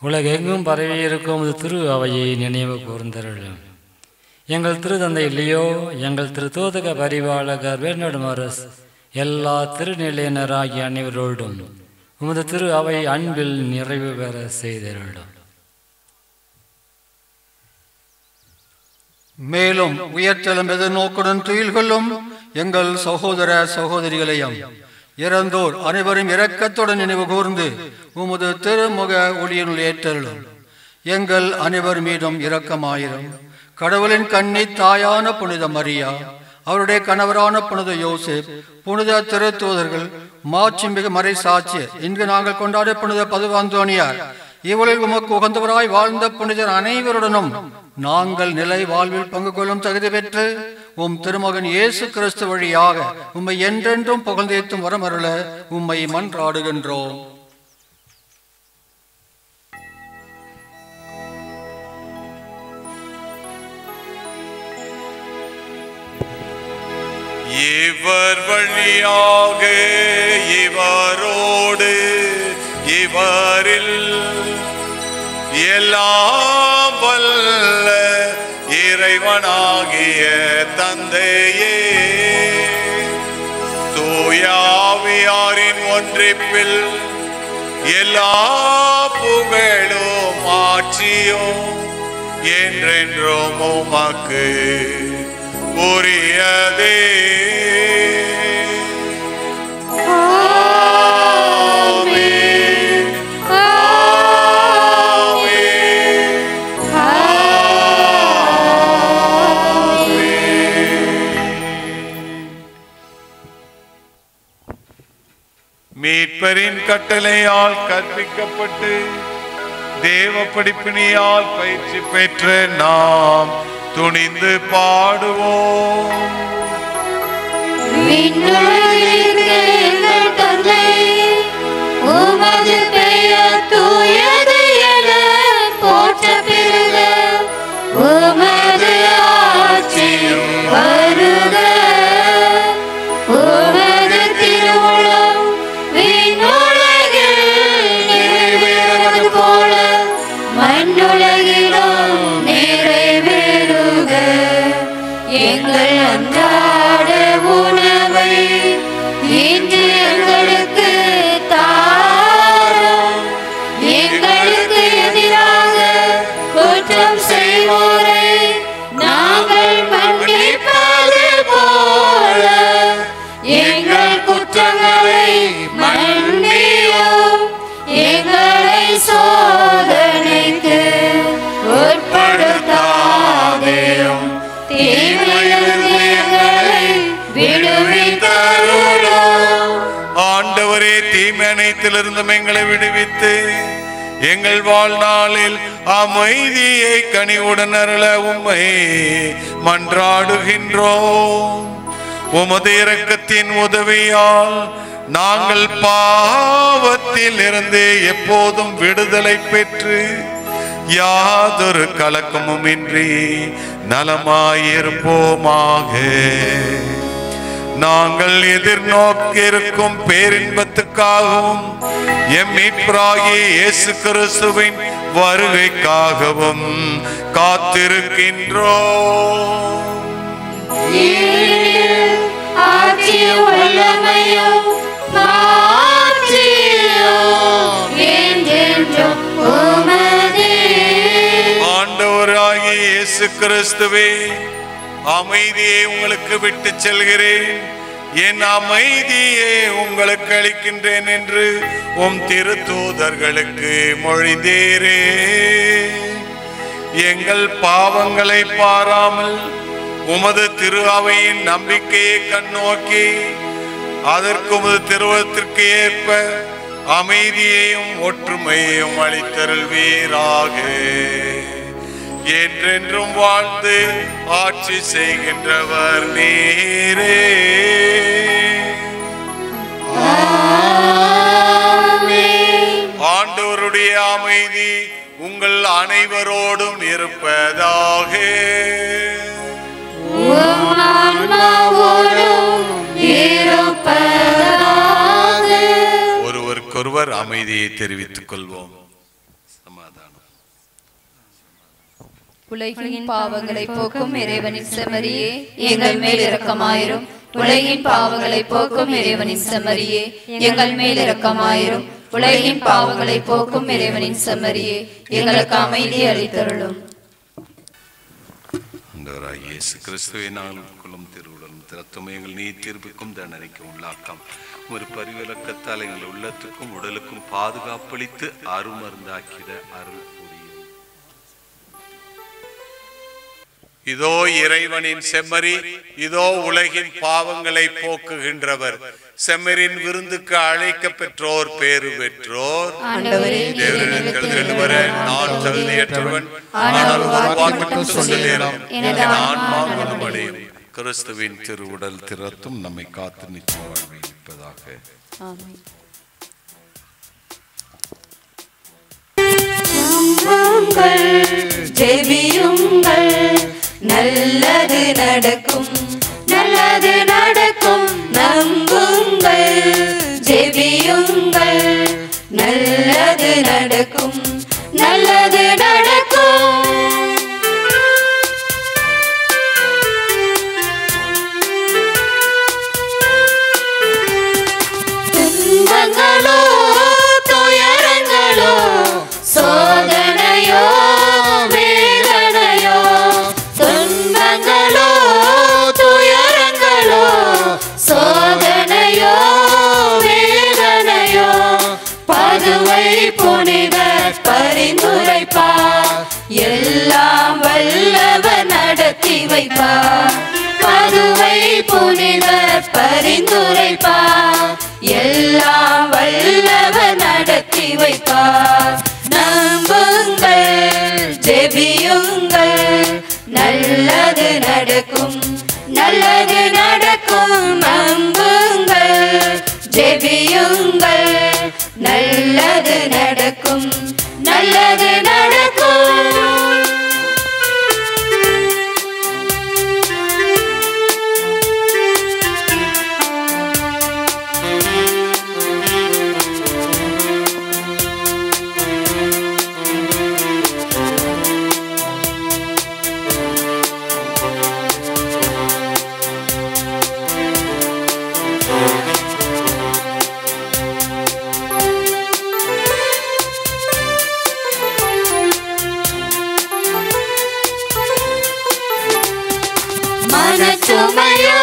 உலகெங்கும் பரவி இருக்கும் திரு அவையை நினைவு கூர்ந்தருளும். எங்கள் திருத்தந்தை லியோ, எங்கள் திரு தூதக பரிபாலகர் பெர்னர்டமரஸ், எல்லா திருநிலையினராகிய அனைவரோடும் உமது திரு அவை அன்பில் நிறைவு பெற செய்தருளும். மேலும் உயர்த்தலும் எதிர்நோக்குடன் துயில்களும் எங்கள் சகோதர சகோதரிகளையும் இறந்தோர் அனைவரும் இரக்கத்துடன் நினைவு கூர்ந்து உமது திருமுக ஒளியினுள் ஏற்றலும். எங்கள் அனைவர் மீதும் இரக்கமாயிரும். கடவுளின் கன்னி தாயான புனித மரியா, அவருடைய கணவரான புனித யோசேப், புனித திருத்தூதர்கள், மாட்சிமிகு மறை சாட்சி, இன்று நாங்கள் கொண்டாடிய புனித பதுவ அந்தோனியார், இவளில் உமக்கு உகந்தவராய் வாழ்ந்த புனிதர் அனைவருடனும் நாங்கள் நிலை வாழ்வில் பங்கு கொள்ளும் தகுதி பெற்று உம் திருமகன் இயேசு கிறிஸ்து வழியாக உம்மை என்றென்றும் புகழ்ந்தேத்தும் வரமருள உம்மை மன்றாடுகின்றோம். இவர் வழியாக இவரோடு இவரில் எல்லாம் வல்ல இறைவனாகிய தந்தையே, தூய ஆவியாரின் ஒன்றிப்பில் எல்லா புகழும் ஆட்சியும் என்றென்றும் உமக்கு உரியதே. மீட்பரின் கட்டளையால் கற்பிக்கப்பட்டு தேவ படிப்பினியால் பயிற்சி பெற்ற நாம் துணிந்து பாடுவோம். உமது பெயர் தூயது என போற்ற பெறுக. உமது ஆட்சி வருக. உமது திருவுளம் விண்ணுலகில் நிறைவேறுவது போல மண்ணுலகிலும் நிறைவேறுக. எங்கள் அன்றாட உணவை இன்று எங்களுக்கு தாரும். எங்களுக்கு எதிராக குற்றம் செய்வோரை நாங்கள் மன்னிப்பது போல எங்கள் குற்றங்களை மன்னியும். எங்களை சோதனைக்கு உட்படுத்தாதேயும், தீமையிலிருந்து எங்களை விடுவித்தருளும். ஆண்டவரே, தீமை அனைத்திலிருந்தும் எங்களை விடுவித்து எங்கள் வாழ்நாளில் அமைதியை கனிவுடன் அருள உம்மை மன்றாடுகின்றோம். உமது இரக்கத்தின் உதவியால் நாங்கள் பாவத்தில் இருந்து எப்போதும் விடுதலை பெற்று யாதொரு கலக்கமும் இன்றி நலமாயிருப்போமாக. நாங்கள் எதிர்நோக்கியிருக்கும் பேரின்பத்துக்காகவும் எம் மீட்பராகிய இயேசு கிறிஸ்துவின் வருகைக்காகவும் காத்திருக்கின்றோம். ஆட்சியும் வல்லமையும் மாட்சியும் என்றென்றும் உமதே. ஆண்டவராகிய இயேசு கிறிஸ்துவே, அமைதியை உங்களுக்கு விட்டு செல்கிறேன், என் அமைதியை உங்களுக்கு அளிக்கின்றேன் என்று உம் திருத்தூதர்களுக்கு மொழிந்தீரே. எங்கள் பாவங்களை பாராமல் உமது திரு அவையின் நம்பிக்கையை கண்ணோக்கி அதற்கு உமது திருவத்திற்கு ஏற்ப அமைதியையும் ஒற்றுமையையும் அளித்தருள்வீராக. என்றென்றும் வாழ்ந்து ஆட்சி செய்கின்றவர் நீரே. ஆண்டவருடைய அமைதி உங்கள் அனைவரோடும் இருப்பதாக. ஒருவருக்கொருவர் அமைதியை தெரிவித்துக் கொள்வோம். சமாதானம். உலகின் பாவங்களை போக்கும் இறைவனின் செம்மறியே, எங்கள் மேல் இரக்கமாயிரும். உலகின் பாவங்களை போக்கும் இறைவனின் செம்மறியே, எங்கள் மேல் இரக்கமாயிரும். உலகின் பாவங்களை போக்கும் இறைவனின் செம்மறியே, எங்களுக்கு அமைதி அளித்தருளும். ஆண்டவராகிய இயேசு கிறிஸ்துவை நாங்கள் கொள்ளும் திருவுடலும் திறத்தும் எங்கள் நீ தீர்ப்புக்கும் தண்டனைக்கும் உள்ளாக்கம் ஒரு பரிவிலக்கத்தால் எங்கள் உள்ளத்துக்கும் உடலுக்கும் பாதுகாப்பளித்து அருமருந்தாக்கிட அருள் புரியும். இதோ இறைவனின் செம்மறி, இதோ உலகின் பாவங்களை போக்குகின்றவர். செம்மறின் விருந்துக்கு அழைக்க பெற்றோர் பேறு பெற்றோர். தேவரிடத்தில் வர நான் தகுதியற்றவன், ஆனால் ஒரு வார்த்தை மட்டும் சொல்லுகிறேன், என் ஆன்மா குணமடையும். கிறிஸ்துவின் திருவுடல் திறத்தும் நம்மை காத்து நிச்சயம் வாழ்விப்பதாக. ஆமென். ஜெபியுங்கள், நல்லது நடக்கும், நல்லது நடக்கும். நம்புங்கள், ஜெபியுங்கள், நல்லது நடக்கும், நல்லது நடக்கும். துன்பங்களோ துயரங்களோ சோதனையோ வேதனையோ, துன்பங்களோ துயரங்களோ சோதனையோ வேதனையோ, பதுவை புனிதர் பரிந்துரைப்பார், எல்லாம் வல்லவர் நடத்தி வைப்பார். பதுவை புனிதர் பரிந்துரைப்பார், எல்லாம் வல்லவர் நடத்தி வைப்பார். நம்புங்கள், ஜெபியுங்கள், நல்லது நடக்கும், நல்லது நடக்கும். நம்புங்கள், ஜெபியுங்கள், நல்லது நடக்கும், நல்லது நடக்கும். மனச்சுமையோ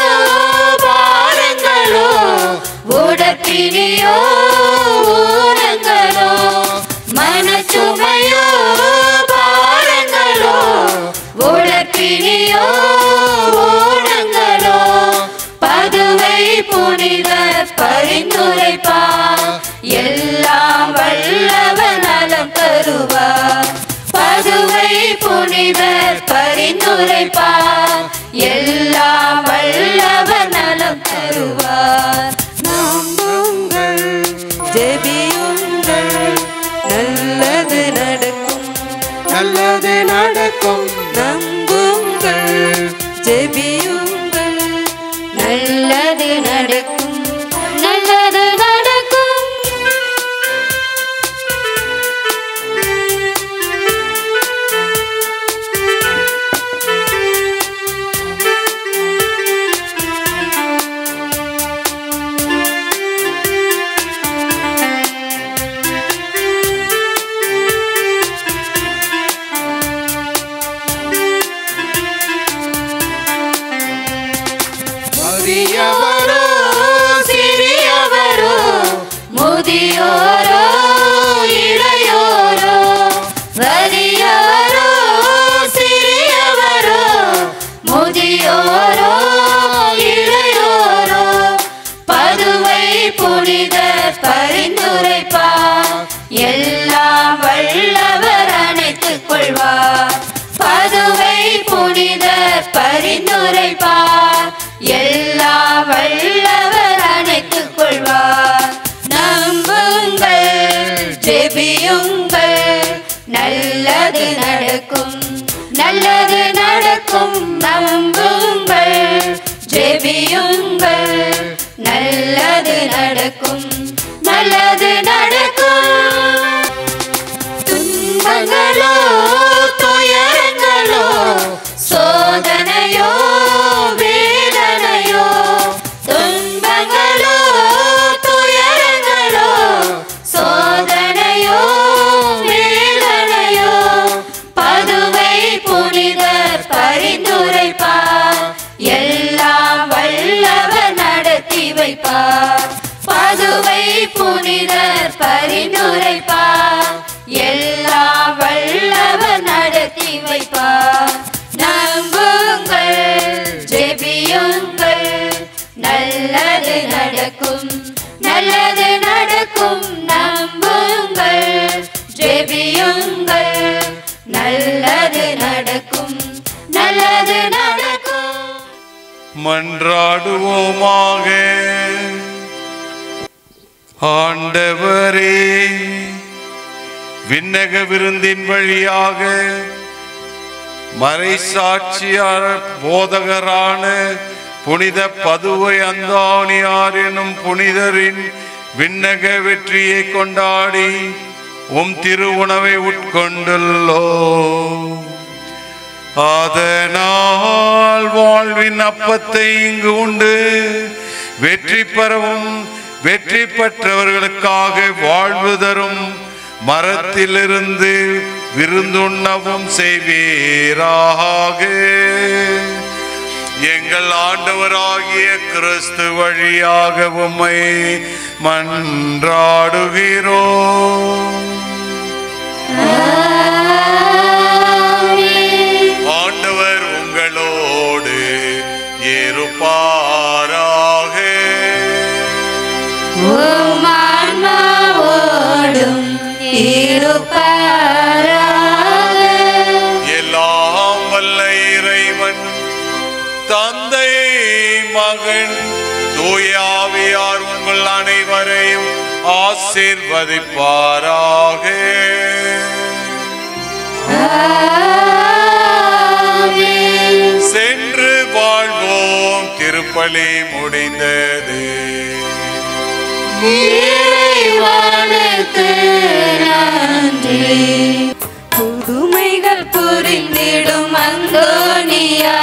பாரங்களோ உடற்பிணியோ ஊரங்களோ, மனச்சுமையோ பாரங்களோ உடற்பிணியோ ஊரங்களோ, பதுவை புனிதர் பரிந்துரைப்பார், எல்லாம் வல்லவர் நலம் தருவார். பதுவை புனிதர் பரிந்துரைப்பார், எல்லாம் வல்லவர் நலம் தருவார். நம்புங்கள், ஜெபியுங்கள், நல்லது நடக்கும், நல்லது நடக்கும். நம்புங்கள், ஜெபியுங்கள், நல்லது நடக்கும், நல்லது நடக்கும். பெரியவரோ சிறியவரோ, முதியோரோ இளையோரோ, வறியவரோ சிறியவரோ, முதியோரோ இளையோரோ, பதுவை புனிதர் பரிந்துரைப்பார், எல்லாம் வல்லவர் அணைத்துக் கொள்வார். பரிந்துரைப்பார். எல்லா வல்லவர் அணைத்துக் கொள்வார். நம்புங்கள், ஜெபியுங்கள், நல்லது நடக்கும், நல்லது நடக்கும். நம்புங்கள், ஜெபியுங்கள், நல்லது நடக்கும், நல்லது நடக்கும். துன்பங்களோ துயரங்களோ சோதனையோ வேதனையோ, துன்பங்களோ துயரங்களோ சோதனையோ வேதனையோ, பதுவை புனிதர் பரிந்துரைப்பார். எல்லாம் வல்லவர் நடத்தி வைப்பார். பதுவை புனிதர் பரிந்துரைப்பார். எல்லாம் வல்லவர் நடத்தி வைப்பார். நம்புங்கள், ஜெபியுங்கள், நல்லது நடக்கும், நல்லது நடக்கும். நம்புங்கள், ஜெபியுங்கள், நல்லது நடக்கும், நல்லது நடக்கும். மன்றாடுவோமாக. ஆண்டவரே, விண்ணக விருந்தின் வழியாக மறைசாட்சியாளர் போதகரான புனித பதுவை அந்தோணியார் எனும் புனிதரின் விண்ணக வெற்றியை கொண்டாடி உம் திருவுணவை உட்கொண்டுள்ளோ. அதனால் வாழ்வின் அப்பத்தை இங்கு உண்டு வெற்றி பெறவும் வெற்றி பெற்றவர்களுக்காக வாழ்வு தரும் மரத்திலிருந்து விருந்துண்ணவும் செய்வீராக. எங்கள் ஆண்டவராகிய கிறிஸ்து வழியாக உம்மை மன்றாடுகிறோம். ஆண்டவர் உங்களோடு இருப்பாராக. எல்லாம் வல்ல இறைவன் தந்தை மகன் தூய ஆவியார் உங்கள் அனைவரையும் ஆசீர்வதிப்பாராக. சென்று வாழ்வோம். திருப்பலி முடிந்தது. புதுமைகள் புரிந்திடும் அந்தோனியா